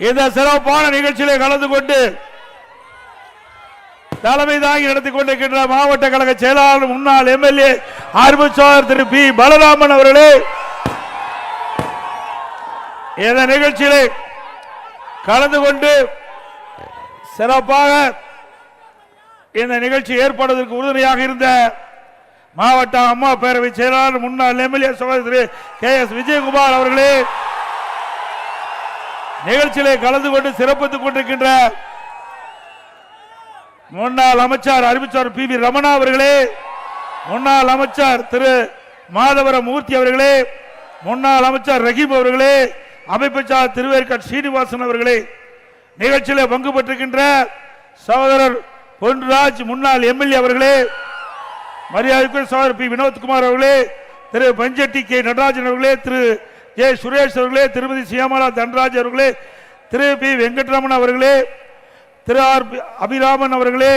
இந்த சிறப்பான நிகழ்ச்சியிலே கலந்து கொண்டு தலைமை தாங்கி நடத்தி கொண்டிருக்கின்ற மாவட்ட கழக செயலாளர் முன்னாள் எம்எல்ஏ அருமைச்சோதர் திரு பி பலராமன் அவர்களே, இந்த நிகழ்ச்சியிலே கலந்து கொண்டு சிறப்பாக இந்த நிகழ்ச்சி ஏற்படுவதற்கு உறுதுணையாக இருந்த மாவட்ட அம்மா பேரவை செயலாளர் முன்னாள் எம்எல்ஏ சகோதரி கே எஸ் விஜயகுமார் அவர்களே, நிகழ்ச்சியிலே கலந்து கொண்டு சிறப்பித்துக் கொண்டிருக்கின்ற முன்னாள் அமைச்சர் அறிவிச்சார் பி வி ரமணா அவர்களே, முன்னாள் அமைச்சர் திரு மாதவரம் மூர்த்தி அவர்களே, முன்னாள் அமைச்சர் ரஹீம் அவர்களே, அமைப்பாளர் திருவேற்காடு சீனிவாசன் அவர்களே, நிகழ்ச்சியிலே பங்கு பெற்றிருக்கின்ற சகோதரர் பொன்ராஜ் முன்னாள் எம்எல்ஏ அவர்களே, மரியாதைக்குரிய சகோதரர் பி வினோத்குமார் அவர்களே, திரு பஞ்சட்டி கே நடராஜன் அவர்களே, திரு ஜே சுரேஷ் அவர்களே, திருமதி சியாமலா தன்ராஜ் அவர்களே, திரு பி வெங்கட்ரமன் அவர்களே, திரு ஆர் அபிராமன் அவர்களே,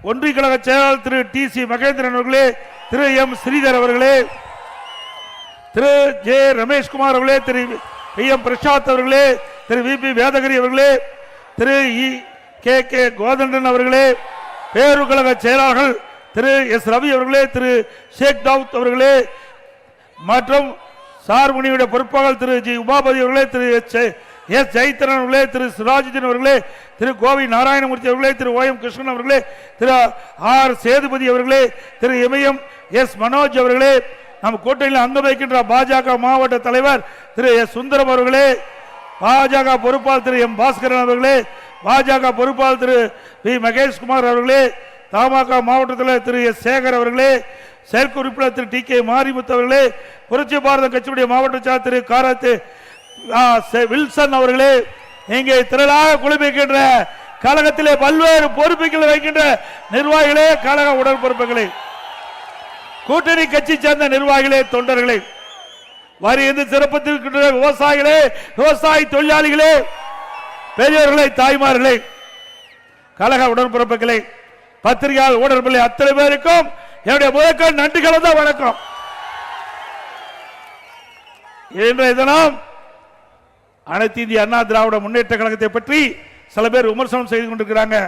ஒன்றிய கழக செயலாளர் திரு டி சி மகேந்திரன் அவர்களே, திரு எம் ஸ்ரீதர் அவர்களே, திரு ஜே ரமேஷ்குமார் அவர்களே, திரு பி எம் பிரசாத் அவர்களே, திரு வி பி வேதகிரி அவர்களே, திரு இ கே கே கோதண்டன் அவர்களே, பேரூர் கழக செயலாளர்கள் திரு எஸ் ரவி அவர்களே, திரு ஷேக் தாவூத் அவர்களே மற்றும் சார்முனியுடைய பொறுப்பாளர் திரு ஜி உமாபதி அவர்களே, திரு எஸ் ஜெயத்திரன் அவர்களே, திரு சிராஜுதீன் அவர்களே, திரு கோவி நாராயணமூர்த்தி அவர்களே, திரு ஓ எம் கிருஷ்ணன் அவர்களே, திரு ஆர் சேதுபதி அவர்களே, திரு எம்எம் எஸ் மனோஜ் அவர்களே, நம் கூட்டணியில் அங்கம் வைக்கின்ற பாஜக மாவட்ட தலைவர் திரு எஸ் சுந்தரம் அவர்களே, பாஜக பொறுப்பாளர் திரு எம் பாஸ்கரன் அவர்களே, பாஜக பொறுப்பாளர் திரு வி மகேஷ்குமார் அவர்களே, தமாக மாவட்ட தலைவர் திரு எஸ் சேகர் அவர்களே, செயற்குழு உறுப்பினர் திரு டி கே மாரிமுத்து அவர்களே, புரட்சி பாரத கட்சியுடைய மாவட்ட செயலாளர் திரு காரத்து வில்சன் அவர்களே, இங்கே திரளாக குழுமிக்கின்ற கழகத்திலே பல்வேறு பொறுப்புகளை வைக்கின்ற நிர்வாகிகளே, கழக உடல் பொறுப்புகளே, கூட்டணி கட்சி சேர்ந்த நிர்வாகிகளே, தொண்டர்களே, வரி எந்த சிறப்பித்திருக்கின்ற விவசாயிகளே, விவசாய தொழிலாளிகளே, பெரியவர்களே, தாய்மார்களே, கழக உடன்பிறப்புகளே, பத்திரிகையாளர் ஊடகங்களே, அத்தனை பேருக்கும் என்னுடைய முதற்க நன்றி கலந்த வணக்கம். இன்றைய தினம் அனைத்து இந்திய அண்ணா திராவிட முன்னேற்ற கழகத்தை பற்றி சில பேர் விமர்சனம் செய்து கொண்டிருக்கிறாங்க.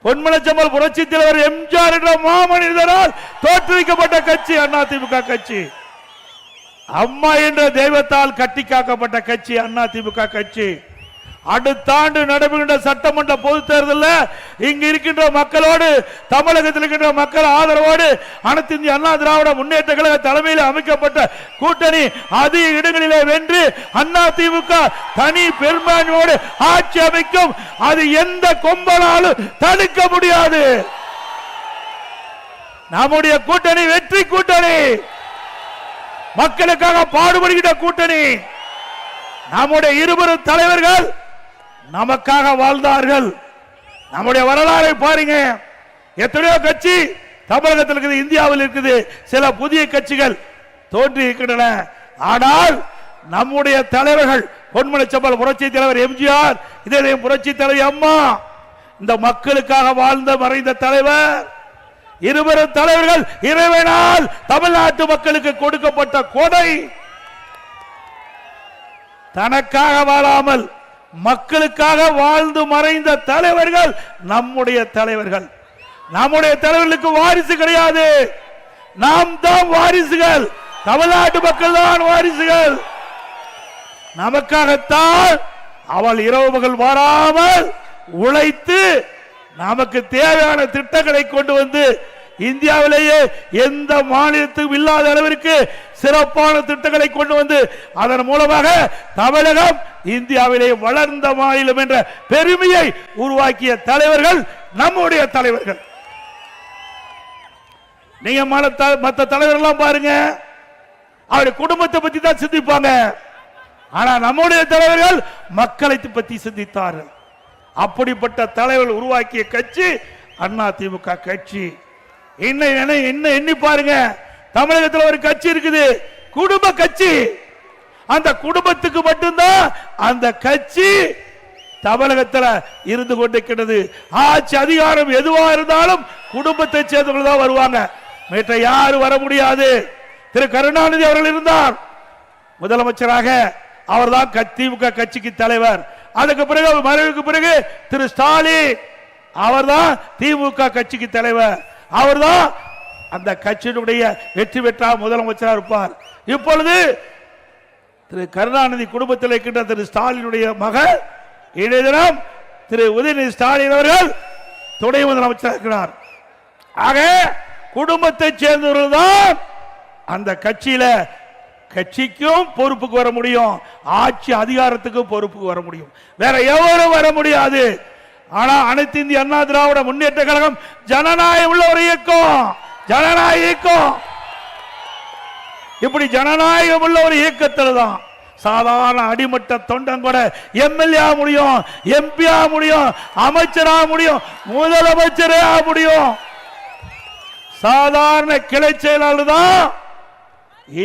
பொன்மனச்செம்மல் புரட்சி தலைவர் எம்ஜிஆர் என்ற மாமனிதரால் தோற்றுவிக்கப்பட்ட கட்சி அதிமுக கட்சி, அம்மா என்ற தெய்வத்தால் கட்டி காக்கப்பட்ட கட்சி அதிமுக கட்சி. அடுத்த ஆண்டு நடைபெறுகின்ற சட்டமன்ற பொதுத் தேர்தலில் இங்கு இருக்கின்ற மக்களோடு, தமிழகத்தில் இருக்கின்ற மக்கள் ஆதரவோடு அனைத்து இந்திய அண்ணா திராவிட முன்னேற்ற கழக தலைமையில் அமைக்கப்பட்ட கூட்டணி அதிக இடங்களிலே வென்று அதிமுக தனி பெரும்பான்மையோடு ஆட்சி அமைக்கும். அது எந்த கொம்பனாலும் தடுக்க முடியாது. நம்முடைய கூட்டணி வெற்றி கூட்டணி, மக்களுக்காக பாடுபடுகின்ற கூட்டணி. நம்முடைய இருவரும் தலைவர்கள் நமக்காக வாழ்ந்தார்கள். நம்முடைய வரலாறை பாருங்க. எத்தனையோ கட்சி தமிழகத்தில் இருக்குது, இந்தியாவில் இருக்குது, சில புதிய கட்சிகள் தோன்றி இருக்கின்றன. ஆனால் நம்முடைய தலைவர்கள் பொன்மனச்செம்மல் புரட்சி தலைவர் எம்ஜிஆர், இதே புரட்சி தலைவர் அம்மா, இந்த மக்களுக்காக வாழ்ந்த மறைந்த தலைவர். இருவரும் தலைவர்கள் இறைவனால் தமிழ்நாட்டு மக்களுக்கு கொடுக்கப்பட்ட கொடை. தனக்காக வாழாமல் மக்களுக்காக வாழ்ந்து மறைந்த தலைவர்கள் நம்முடைய தலைவர்கள். நம்முடைய தலைவர்களுக்கு வாரிசு கிடையாது, நாம் தான் வாரிசுகள். தமிழ்நாட்டு மக்கள் தான் வாரிசுகள். நமக்காகத்தான் அவள் இரவு பகல் வாராமல் உழைத்து நமக்கு தேவையான திட்டங்களை கொண்டு வந்து இந்தியாவிலேயே எந்த மாநிலத்துக்கும் இல்லாத அளவிற்கு சிறப்பான திட்டங்களை கொண்டு வந்து அதன் மூலமாக தமிழகம் இந்தியாவிலேயே வளர்ந்த மாநிலம் என்ற பெருமையை உருவாக்கிய தலைவர்கள் நம்முடைய தலைவர்கள். நீங்க மற்ற தலைவர்கள் பாருங்க, அவருடைய குடும்பத்தை பத்தி தான் சிந்திப்பாங்க. ஆனா நம்முடைய தலைவர்கள் மக்களை பத்தி சிந்தித்தார்கள். அப்படிப்பட்ட தலைவர்கள் உருவாக்கிய கட்சி அதிமுக கட்சி. என்ன எண்ணி பாருங்க, தமிழகத்தில் ஒரு கட்சி இருக்குது, குடும்ப கட்சி. அந்த குடும்பத்துக்கு மட்டும்தான் அந்த கட்சி தமிழகத்தில் இருந்து கொண்டிருக்கிறது. ஆட்சி அதிகாரம் எதுவா இருந்தாலும் குடும்பத்தை சேர்ந்தவர்கள் தான் வருவாங்க, மற்ற யாரும் வர முடியாது. திரு கருணாநிதி அவர்கள் இருந்தார் முதலமைச்சராக, அவர்தான் திமுக கட்சிக்கு தலைவர். அதுக்கு பிறகு மறைவுக்கு பிறகு திரு ஸ்டாலின் அவர்தான் திமுக கட்சிக்கு தலைவர், அவர்தான் அந்த கட்சியினுடைய வெற்றி பெற்ற முதலமைச்சராக இருப்பார். இப்பொழுது திரு கருணாநிதி குடும்பத்தில் இருக்கின்ற திரு ஸ்டாலினுடைய மகள் இன்றைய தினம் திரு உதயநிதி ஸ்டாலின் அவர்கள் துணை முதலமைச்சராக இருக்கிறார். ஆக குடும்பத்தை சேர்ந்தவர்கள் தான் அந்த கட்சிக்கும் பொறுப்புக்கு வர முடியும், ஆட்சி அதிகாரத்துக்கும் பொறுப்புக்கு வர முடியும், வேற எவரும் வர முடியாது. ஆனா அனைத்து இந்திய அண்ணா திராவிட முன்னேற்ற கழகம் ஜனநாயகம் உள்ள ஒரு இயக்கம், ஜனநாயக இயக்கம். இப்படி ஜனநாயகம் உள்ள ஒரு இயக்கத்தில் தான் சாதாரண அடிமட்ட தொண்டன் கூட எம்எல்ஏ ஆக முடியும், எம்பி ஆக முடியும், அமைச்சராக முடியும், முதலமைச்சரே ஆக முடியும். சாதாரண கிளை செயலாளர் தான்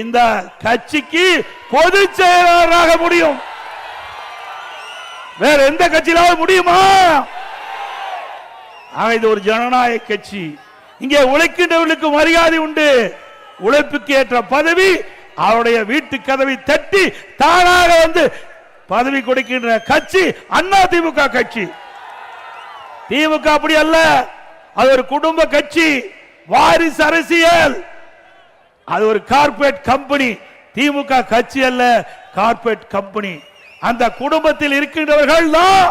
இந்த கட்சிக்கு பொதுச் செயலாளராக முடியும். வேற எந்த கட்சியிலாவது முடியுமா? இது ஒரு ஜனநாயக கட்சி. இங்கே உழைக்கின்றவர்களுக்கு மரியாதை உண்டு. உழைப்புக்கு ஏற்ற பதவி அவருடைய வீட்டு கதவை தட்டி தானாக வந்து பதவி கொடுக்கின்ற கட்சி அண்ணா திமுக கட்சி. திமுக அப்படி அல்ல, அது ஒரு குடும்ப கட்சி, வாரிசு அரசியல், அது ஒரு கார்ப்பரேட் கம்பெனி. திமுக கட்சி அல்ல, கார்ப்பரேட் கம்பெனி. அந்த குடும்பத்தில் இருக்கின்றவர்கள் தான்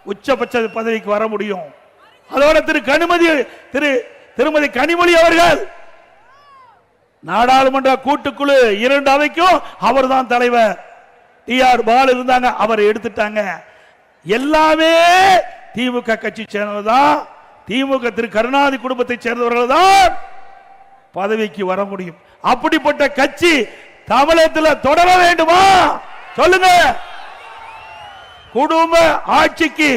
உச்சபட்ச பதவிக்கு வர முடியும். அதோட திருமதி கனிமொழி அவர்கள் நாடாளுமன்ற கூட்டுக்குழு 2 அவைக்கும் அவர் தான் தலைவர். டிஆர் பாலு இருந்தாங்க, அவரை எடுத்துட்டாங்க. எல்லாமே திமுக கட்சி சேர்ந்தவர்தான். திமுக திரு கருணாநிதி குடும்பத்தை சேர்ந்தவர்கள் தான் பதவிக்கு வர முடியும். அப்படிப்பட்ட கட்சி தமிழகத்தில் தொடர வேண்டுமா? சொல்லுங்க. குடும்ப ஆட்சிக்கு,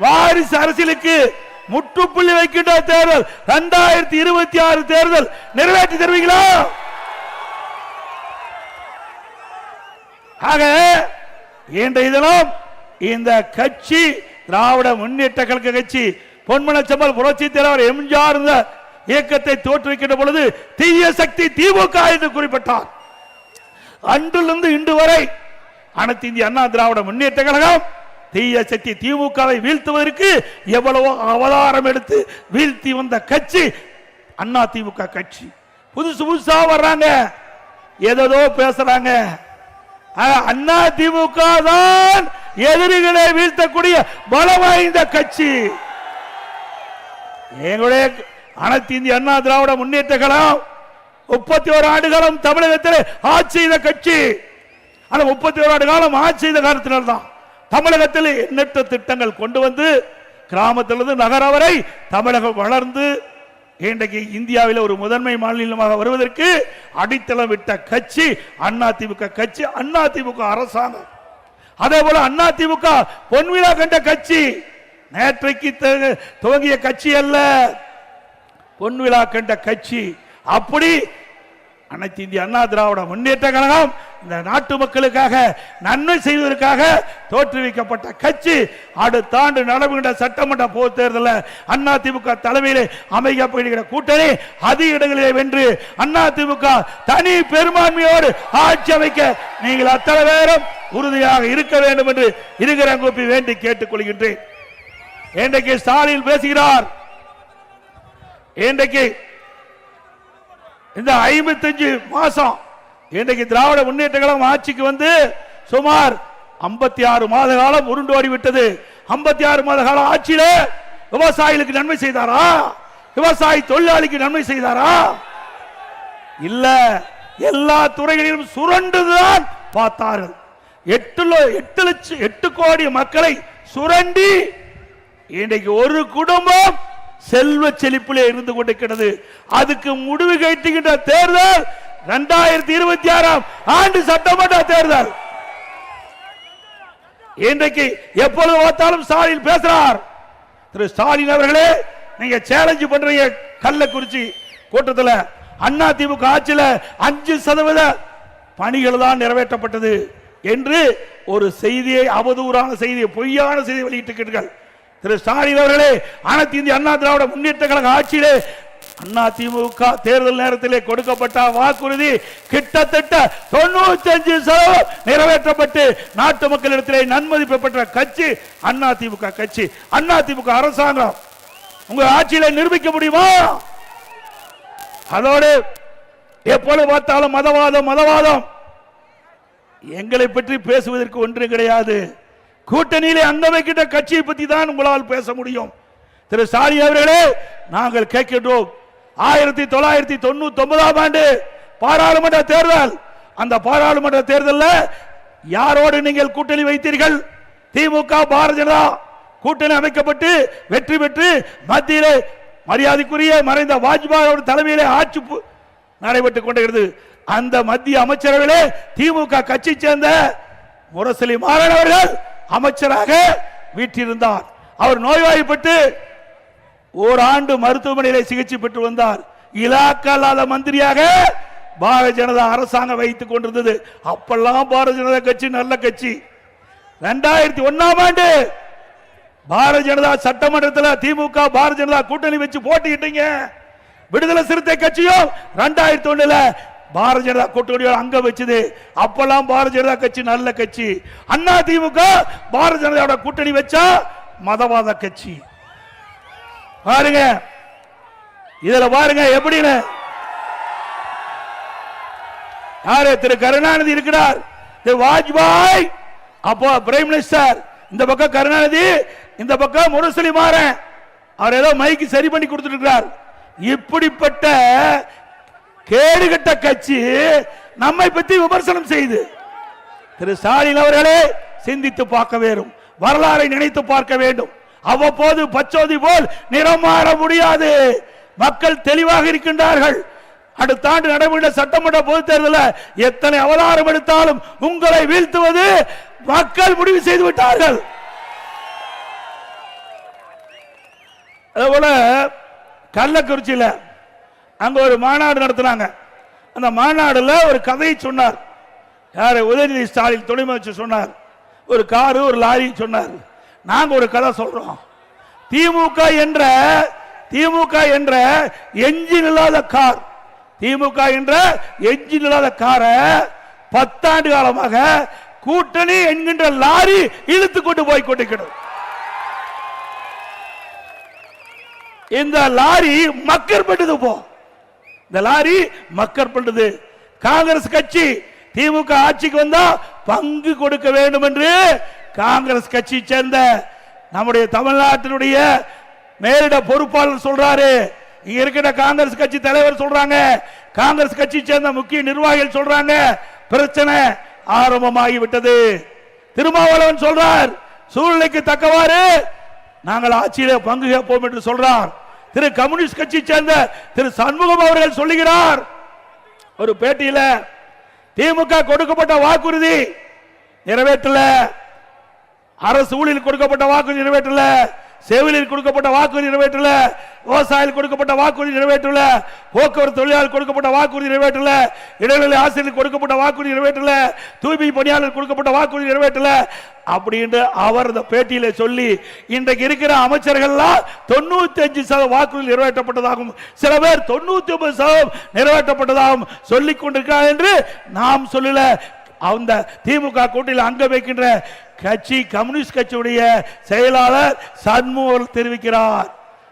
வாரிசு அரசியலுக்கு முற்றுப்புள்ளி வைக்கின்ற தேர்தல் 2026 தேர்தல் நிறைவேற்றி தருவீங்களா? ஆக இன்றைய தினம் இந்த கட்சி திராவிட முன்னேற்ற கழக கட்சி பொன்மனச்செம்மல் புரட்சி தலைவர் எம்ஜிஆர் இயக்கத்தை தோற்றுவிக்கின்ற பொழுது தீய சக்தி திமுக என்று குறிப்பிட்டார். அன்றிலிருந்து இன்று வரை அனைத்து இந்திய அண்ணா திராவிட முன்னேற்ற கழகம் தீய சக்தி திமுகவை வீழ்த்துவதற்கு எவ்வளவோ அவதாரம் எடுத்து வீழ்த்தி வந்த கட்சி அண்ணா திமுக கட்சி. புதுசா வர்றாங்க, ஏதோ பேசுறாங்க. அண்ணா திமுக தான் எதிரிகளை வீழ்த்தக்கூடிய பலம் வாய்ந்த கட்சி. எங்களுடைய அனைத்து இந்திய அண்ணா திராவிட முன்னேற்ற கழகம் 31 ஆண்டு காலம் தமிழகத்தில் ஆட்சி செய்த கட்சி. அந்த 31 ஆண்டு காலம் ஆட்சி செய்த காரணத்தினால்தான் தமிழகத்தில் எண்ணற்ற திட்டங்கள் கொண்டு வந்து கிராமத்திலிருந்து நகரம் வரை தமிழகம் வளர்ந்து இன்றைக்கு இந்தியாவில் ஒரு முதன்மை மாநிலமாக வருவதற்கு அடித்தளம் விட்ட கட்சி அண்ணா திமுக கட்சி, அண்ணா திமுக அரசாங்கம். அதே போல அண்ணா திமுக பொன்விழா கண்ட கட்சி. நேற்றைக்கு துவங்கிய கட்சி அல்ல, பொன்விழா கண்ட கட்சி. அப்படி அனைத்து இந்திய அண்ணா திராவிட முன்னேற்ற கழகம் இந்த நாட்டு மக்களுக்காக நன்மை செய்வதற்காக தோற்றுவிக்கப்பட்ட கட்சி. அடுத்த ஆண்டு நடைபெறுகின்ற சட்டமன்ற பொதுத் தேர்தலில் அண்ணா திமுக தலைமையிலே அமைக்கப்படுகிற கூட்டணி அதிக இடங்களிலே வென்று அண்ணா திமுக தனி பெரும்பான்மையோடு ஆட்சி அமைக்க நீங்கள் அத்தனை பேரும் உறுதியாக இருக்க வேண்டும் என்று இருக்கிற கூப்பி வேண்டி கேட்டுக் கொள்கின்றேன். இன்றைக்கு ஸ்டாலின் பேசுகிறார். இன்றைக்கு இந்த 55 மாசம் இன்றைக்கு திராவிட முன்னேற்ற கழகம் ஆட்சிக்கு வந்து சுமார் 56 மாத காலம் உருண்டோடி விட்டது. 56 மாத கால ஆட்சியில விவசாயிகளுக்கு நன்மை செய்தாரா? விவசாயி தொழிலாளிக்கு நன்மை செய்தாரா? இல்ல, எல்லா துறைகளிலும் சுரண்டுதான் பார்த்தார்கள். 8 கோடி மக்களை சுரண்டி இன்றைக்கு ஒரு குடும்பம் செல்வ செழிப்பிலே இருந்து கொண்டிருக்கிறது. அதுக்கு முடிவு கட்டுகின்ற தேர்தல் 2026 ஆண்டு சட்டமன்ற தேர்தல். இன்றைக்கு எப்பொழுது பார்த்தாலும் ஸ்டாலின் பேசுறார். திரு ஸ்டாலின் அவர்களே, நீங்க சேலஞ்ச் பண்றீங்க. கள்ளக்குறிச்சி கூட்டத்தில் அண்ணா திமுக ஆட்சியில் 5% பணிகள் தான் நிறைவேற்றப்பட்டது என்று ஒரு செய்தியை, அவதூறான செய்தியை, பொய்யான செய்தியை வெளியிட்டிருக்கிறீர்கள். திரு ஸ்டாலின் அவர்களே, அனைத்து இந்திய அண்ணா திராவிட முன்னேற்ற கழக ஆட்சியிலே அதிமுக தேர்தல் நேரத்திலே கொடுக்கப்பட்ட வாக்குறுதி கிட்டத்தட்ட 95% நிறைவேற்றப்பட்டு நாட்டு மக்களிடத்திலே நன்மதிப்பு பெற்ற கட்சி அதிமுக கட்சி. அதிமுக அரசாங்கம் உங்க ஆட்சியில நிரூபிக்க முடியுமா? அதோடு எப்பொழுது பார்த்தாலும் மதவாதம் மதவாதம். எங்களை பற்றி பேசுவதற்கு ஒன்றும் கிடையாது. கூட்டணியிலே அங்கம் வைக்கின்ற கட்சியை பற்றி தான் உங்களால் பேச முடியும். திரு ஸ்டாலின் அவர்களே, நாங்கள் கேட்கின்றோம், 1999ஆம் ஆண்டு பாராளுமன்ற தேர்தல், அந்த பாராளுமன்ற தேர்தலில் யாரோடு நீங்கள் கூட்டணி வைத்தீர்கள்? திமுக பாரதிய ஜனதா கூட்டணி அமைக்கப்பட்டு வெற்றி பெற்று மத்தியிலே மரியாதைக்குரிய மறைந்த வாஜ்பாய் தலைமையிலே ஆட்சி நடைபெற்றுக் கொண்டிருக்கிறது. அந்த மத்திய அமைச்சரவையிலே திமுக கட்சி சேர்ந்த முரசொலி மாறன் அவர்கள் அமைச்சராக வீற்றிருந்தார். அவர் நோய்வாய்ப்பட்டு ஓராண்டு மருத்துவமனையில் சிகிச்சை பெற்று வந்தார். இலாக்கா இல்லாத மந்திரியாக பாரதிய ஜனதா அரசாங்கம் வைத்துக் கொண்டிருந்தது. அப்பெல்லாம் பாரதிய ஜனதா கட்சி நல்ல கட்சி. 2001ஆம் ஆண்டு பாரதிய ஜனதா சட்டமன்றத்தில் திமுக பாரதிய ஜனதா கூட்டணி வச்சு போட்டிக்கிட்டீங்க. விடுதலை சிறுத்தை கட்சியும் 2001 பாரதிய ஜனதா கூட்டணியோட அங்க வச்சது. அப்பெல்லாம் பாரதிய ஜனதா கட்சி நல்ல கட்சி. அண்ணா திமுக பாரதிய ஜனதாவோட கூட்டணி வச்சா மதவாத கட்சி. பாருங்க, இதுல பாருங்க எப்படின்னு. யாரு? திரு கருணாநிதி இருக்கிறார், திரு வாஜ்பாய் அப்போ பிரைம் மினிஸ்டர், இந்த பக்கம் கருணாநிதி, இந்த பக்கம் முரசொலி மாறன். அவர் ஏதோ மைக்கு சரி பண்ணி கொடுத்துருக்கிறார். இப்படிப்பட்ட கேடுகட்ட கட்சி நம்மை பற்றி விமர்சனம் செய்து திரு ஸ்டாலின் அவர்களே சிந்தித்து பார்க்க வேண்டும், வரலாறை நினைத்து பார்க்க வேண்டும். அவ்வப்போது பச்சோதி போல் நிறம் மாற முடியாது. மக்கள் தெளிவாக இருக்கின்றார்கள். அடுத்த ஆண்டு நடைபெற்ற சட்டமன்ற பொதுத் தேர்தலில் எத்தனை அவதாரம் எடுத்தாலும் உங்களை வீழ்த்துவது மக்கள் முடிவு செய்து விட்டார்கள். அதுபோல கள்ளக்குறிச்சியில் அங்க ஒரு மாநாடு நடத்தினாங்க. அந்த மாநாடுல ஒரு கதையை சொன்னார். யாரு? உதயநிதி ஸ்டாலின் துணை முதலமைச்சர் சொன்னார். ஒரு காரு ஒரு லாரி சொன்னார். நாங்க ஒரு கதை சொல்றோம். திமுக என்ற என்ஜின் இல்லாத கார், திமுக என்ற என்ஜின் இல்லாத காரை 10 ஆண்டு காலமாக கூட்டணி என்கின்ற லாரி இழுத்து கொண்டு போய் கொண்டிருக்கிறது. இந்த லாரி மக்கர் பட்டது. போ இந்த லாரி மக்கர் பட்டது. காங்கிரஸ் கட்சி திமுக ஆட்சிக்கு வந்தா பங்கு கொடுக்க வேண்டும் என்று காங்கிரஸ் கட்சி சேர்ந்த நம்முடைய தமிழ்நாட்டினுடைய மேலிட பொறுப்பாளர் சொல்றாரு. இங்க இருக்கிற காங்கிரஸ் கட்சி தலைவர் சொல்றாங்க, காங்கிரஸ் கட்சி சேர்ந்த முக்கிய நிர்வாகிகள் சொல்றாங்க, பிரச்சனை ஆரம்பமாகி விட்டது. திருமாவளவன் சொல்றார், சூழ்நிலைக்கு தக்கவாறு நாங்கள் ஆட்சியில பங்கு கேட்போம் என்று சொல்றார். திரு கம்யூனிஸ்ட் கட்சி சேர்ந்த திரு சண்முகம் அவர்கள் சொல்லுகிறார் ஒரு பேட்டியில, திமுக கொடுக்கப்பட்ட வாக்குறுதி நிறைவேற்றல, அரசு ஊழியர் கொடுக்கப்பட்ட வாக்குறுதி நிறைவேற்றல, செவிலியர் கொடுக்கப்பட்ட வாக்குறுதி நிறைவேற்றல, விவசாயிகள் கொடுக்கப்பட்ட வாக்குறுதி நிறைவேற்றல, போக்குவரத்து தொழிலாளர் கொடுக்கப்பட்ட வாக்குறுதி நிறைவேற்றல, இடைநிலை ஆசிரியர் கொடுக்கப்பட்ட வாக்குறுதி நிறைவேற்றல, தூய்மை பணியாளர் கொடுக்கப்பட்ட வாக்குறுதி நிறைவேற்றல அப்படின்னு அவர் இந்த பேட்டியில சொல்லி, இன்றைக்கு இருக்கிற அமைச்சர்கள்லாம் 95% வாக்குறுதி நிறைவேற்றப்பட்டதாகவும் சில பேர் 99% நிறைவேற்றப்பட்டதாகவும் சொல்லிக் கொண்டிருக்கிறார் என்று நாம் சொல்லல. அந்த திமுக கூட்டணியில் அங்க வைக்கின்ற கட்சி கம்யூனிஸ்ட் கட்சியுடைய செயலாளர் சண்முகம் தெரிவிக்கிறார்.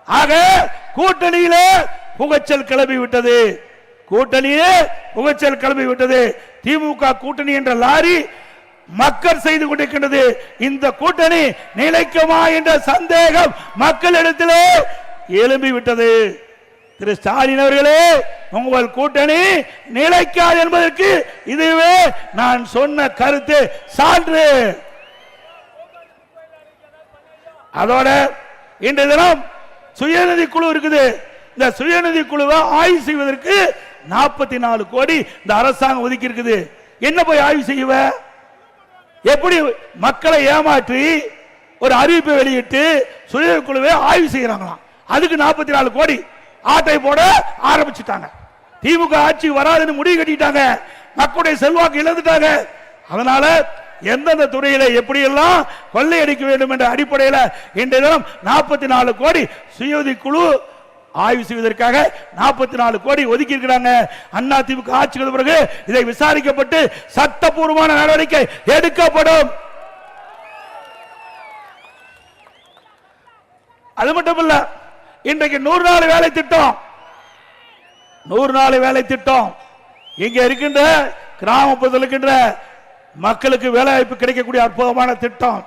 ஆக கூட்டணியிலே புகைச்சல் கிளம்பி விட்டது. கூட்டணியே புகைச்சல் கிளம்பி விட்டது. திமுக கூட்டணி என்ற லாரி மக்கள் செய்து கொண்டிருக்கின்றது. இந்த கூட்டணி நிலைக்குமா என்ற சந்தேகம் மக்களிடத்திலே எழும்பி விட்டது. திரு ஸ்டாலின் அவர்களே, உங்கள் கூட்டணி நிலைக்காது என்பதற்கு இதுவே நான் சொன்ன கருத்து சான்று. அதோட இன்றைய தினம் சுயநிதி குழு இருக்குது. இந்த சுயநிதி குழுவை ஆய்வு செய்வதற்கு 44 கோடி இந்த அரசாங்கம் ஒதுக்கி இருக்குது. என்ன போய் ஆய்வு செய்வ? எப்படி மக்களை ஏமாற்றி ஒரு அறிவிப்பை வெளியிட்டு சுயநிதி குழுவை ஆய்வு செய்யறாங்களாம். அதுக்கு 44 கோடி ஆட்டை போட ஆரம்பிச்சுட்டாங்க. திமுக ஆட்சி வராதுன்னு முடிவு கட்டிட்டாங்க. மக்களுடைய செல்வாக்கு இழந்துட்டாங்க. அதனால எந்தெந்த துறையில எப்படியெல்லாம் கொள்ளையடிக்க வேண்டும் என்ற அடிப்படையில் இன்றைய தினம் 44 கோடி சுயநிதி குழு ஆய்வு செய்வதற்காக 44 கோடி ஒதுக்கி இருக்கிறாங்க. அதிமுக ஆட்சிக்கு பிறகு இதை விசாரிக்கப்பட்டு சட்டப்பூர்வமான நடவடிக்கை எடுக்கப்படும். அது மட்டுமல்ல, இன்றைக்கு 100 நாள் வேலை திட்டம், 100 நாள் வேலை திட்டம் இங்க இருக்கின்ற கிராமப்புறத்தில் இருக்கின்ற மக்களுக்கு வேலை வாய்ப்பு கிடைக்கக்கூடிய அற்புதமான திட்டம்.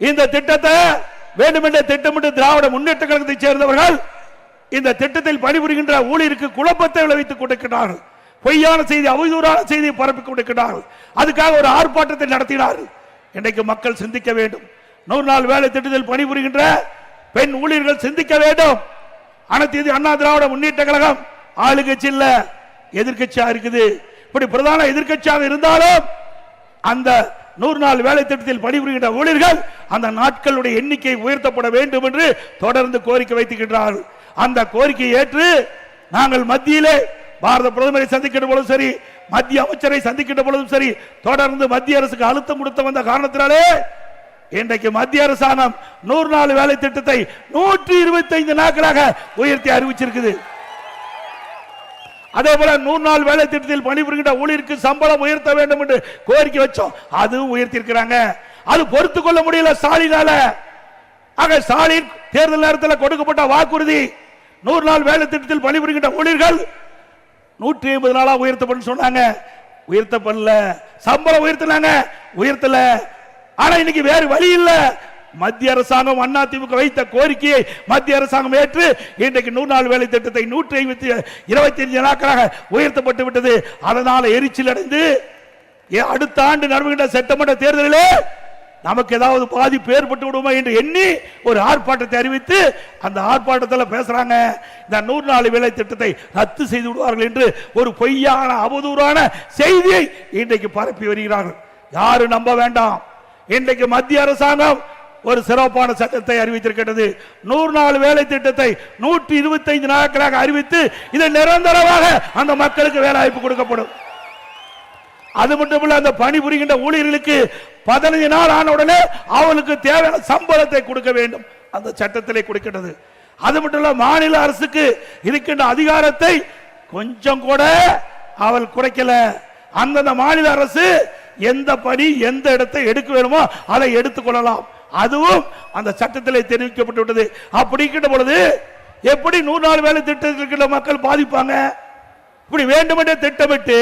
இந்த திட்டத்தை வேண்டுமென்றே திட்டமிட்டு திராவிட முன்னேற்ற கழகத்தை சேர்ந்தவர்கள் இந்த திட்டத்தில் பணிபுரிகின்ற ஊழியருக்கு குழப்பத்தை விளைவித்துக் கொண்டிருக்கிறார்கள். பொய்யான செய்தி, அவதூறான செய்தியை பரப்பிக் கொண்டிருக்கிறார்கள். அதுக்காக ஒரு ஆர்ப்பாட்டத்தை நடத்தினார்கள். இன்றைக்கு மக்கள் சிந்திக்க வேண்டும். 100 நாள் வேலை திட்டத்தில் பணிபுரிகின்ற பெண் ஊழியர்கள் சிந்திக்க வேண்டும். அனைத்து அண்ணா திராவிட முன்னேற்ற கழகம் ஆளுங்கட்சி இல்ல, எதிர்கட்சியா இருக்குது. இப்படி பிரதான எதிர்கட்சியாக இருந்தாலும் அந்த 100 நாள் வேலை திட்டத்தில் பணிபுரிகின்ற ஊழியர்கள் அந்த நாட்களுடைய எண்ணிக்கை உயர்த்தப்பட வேண்டும் என்று தொடர்ந்து கோரிக்கை வைத்துக்கின்றார்கள். அந்த கோரிக்கையை ஏற்று நாங்கள் மத்தியிலே பாரத பிரதமரை சந்திக்கின்ற பொழுதும் சரி, மத்திய அமைச்சரை சந்திக்கின்ற பொழுதும் சரி, தொடர்ந்து மத்திய அரசுக்கு அழுத்தம் கொடுத்து வந்த காரணத்தினாலே இன்றைக்கு மத்திய அரசாங்கம் 100 நாள் வேலை திட்டத்தை 125 நாட்களாக உயர்த்தி அறிவிச்சிருக்குது. அதே போல 100 நாள் வேலை திட்டத்தில் பணிபுரிகின்ற ஊழியருக்கு சம்பளம் உயர்த்த வேண்டும் என்று கோரிக்கை வச்சோம். அதுவும் உயர்த்தி இருக்கிறாங்க. அது பொறுத்துக் கொள்ள முடியல ஸ்டாலினால. ஆக ஸ்டாலின் தேர்தல் நேரத்தில் கொடுக்கப்பட்ட வாக்குறுதி 100 நாள் வேலை திட்டத்தில் பணிபுரிகின்ற ஊழியர்கள் 150 நாளா உயர்த்தப்படும் சொன்னாங்க. உயர்த்தப்படல. சம்பளம் உயர்த்தினாங்க, உயர்த்தல. ஆனா இன்னைக்கு வேறு வழி இல்ல. மத்திய அரசாங்கம் அதிமுக வைத்த கோரிக்கையை மத்திய அரசாங்கம் ஏற்று இன்றைக்கு 100 நாள் வேலை திட்டத்தை 125 நாட்களாக உயர்த்தப்பட்டு விட்டது. அதனால எரிச்சல் அடைந்து அடுத்த ஆண்டு நடக்கின்ற சட்டமன்ற தேர்தலிலே நமக்கு ஏதாவது பாதிப்பு ஏற்பட்டு விடுமா என்று எண்ணி ஒரு ஆர்ப்பாட்டத்தை அறிவித்து அந்த ஆர்ப்பாட்டத்தில் பேசுறாங்க, இந்த 100 நாள் வேலை திட்டத்தை ரத்து செய்து விடுவார்கள் என்று ஒரு பொய்யான அவதூறான செய்தியை இன்றைக்கு பரப்பி வருகிறார்கள். யாரும் நம்ப வேண்டாம். இன்றைக்கு மத்திய அரசாங்கம் ஒரு சிறப்பான சட்டத்தை அறிவித்திருக்கிறது. 100 நாள் வேலை திட்டத்தை 125 நாட்களாக அறிவித்து இதை நிரந்தரமாக அந்த மக்களுக்கு வேலை வாய்ப்பு கொடுக்கப்படும். அது மட்டுமல்ல, அந்த பணிபுரிகின்ற ஊழியர்களுக்கு 15 நாள் ஆன உடனே அவளுக்கு தேவையான சம்பளத்தை கொடுக்க வேண்டும். அந்த சட்டத்திலே கொடுக்கிறது. அது மட்டும் இல்ல, மாநில அரசுக்கு இருக்கின்ற அதிகாரத்தை கொஞ்சம் கூட அவள் குறைக்கல. அந்தந்த மாநில அரசு எந்த பணி எந்த இடத்தை எடுக்க வேணுமோ அதை எடுத்துக் கொள்ளலாம். அதுவும் அந்த சட்டத்திலே தெரிவிக்கப்பட்டு விட்டது. அப்படி இருக்கின்ற பொழுது எப்படி 100 நாள் வேலை திட்டத்தில் மக்கள் பாதிப்பாங்க? இப்படி வேண்டுமென்றே திட்டமிட்டு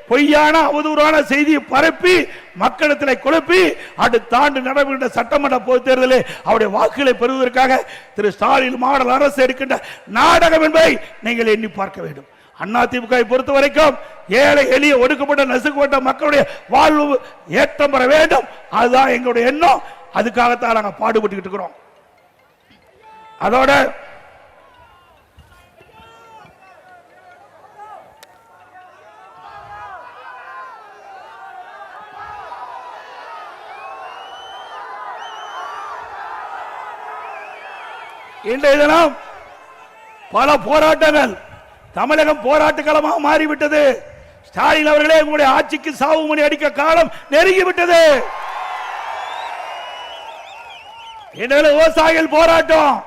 பொய்யான அவதூறான செய்தியை பரப்பி மக்களிடத்தில் குழப்பி அடுத்த ஆண்டு நடைபெறுகின்ற சட்டமன்ற பொதுத் தேர்தலில் அவருடைய வாக்குகளை பெறுவதற்காக திரு ஸ்டாலின் மாடல் அரசு எடுக்கின்ற நாடகம் என்பதை நீங்கள் எண்ணி பார்க்க வேண்டும். அதிமுக பொறுத்த வரைக்கும் ஏழை எளிய ஒடுக்கப்பட்ட நசுக்கப்பட்ட மக்களுடைய வாழ்வு ஏற்றம் பெற வேண்டும். அதுதான் எங்களுடைய எண்ணம். அதுக்காகத்தான் நாங்கள் பாடுபட்டு இருக்கிறோம். அதோட இன்றைய தினம் பல போராட்டங்கள் தமிழகம் போராட்ட களமாக மாறிவிட்டது. ஸ்டாலின் அவர்களே, உங்களுடைய ஆட்சிக்கு சாவு மணி அடிக்க காலம் நெருங்கிவிட்டது. இன்றைய விவசாயிகள் போராட்டம்,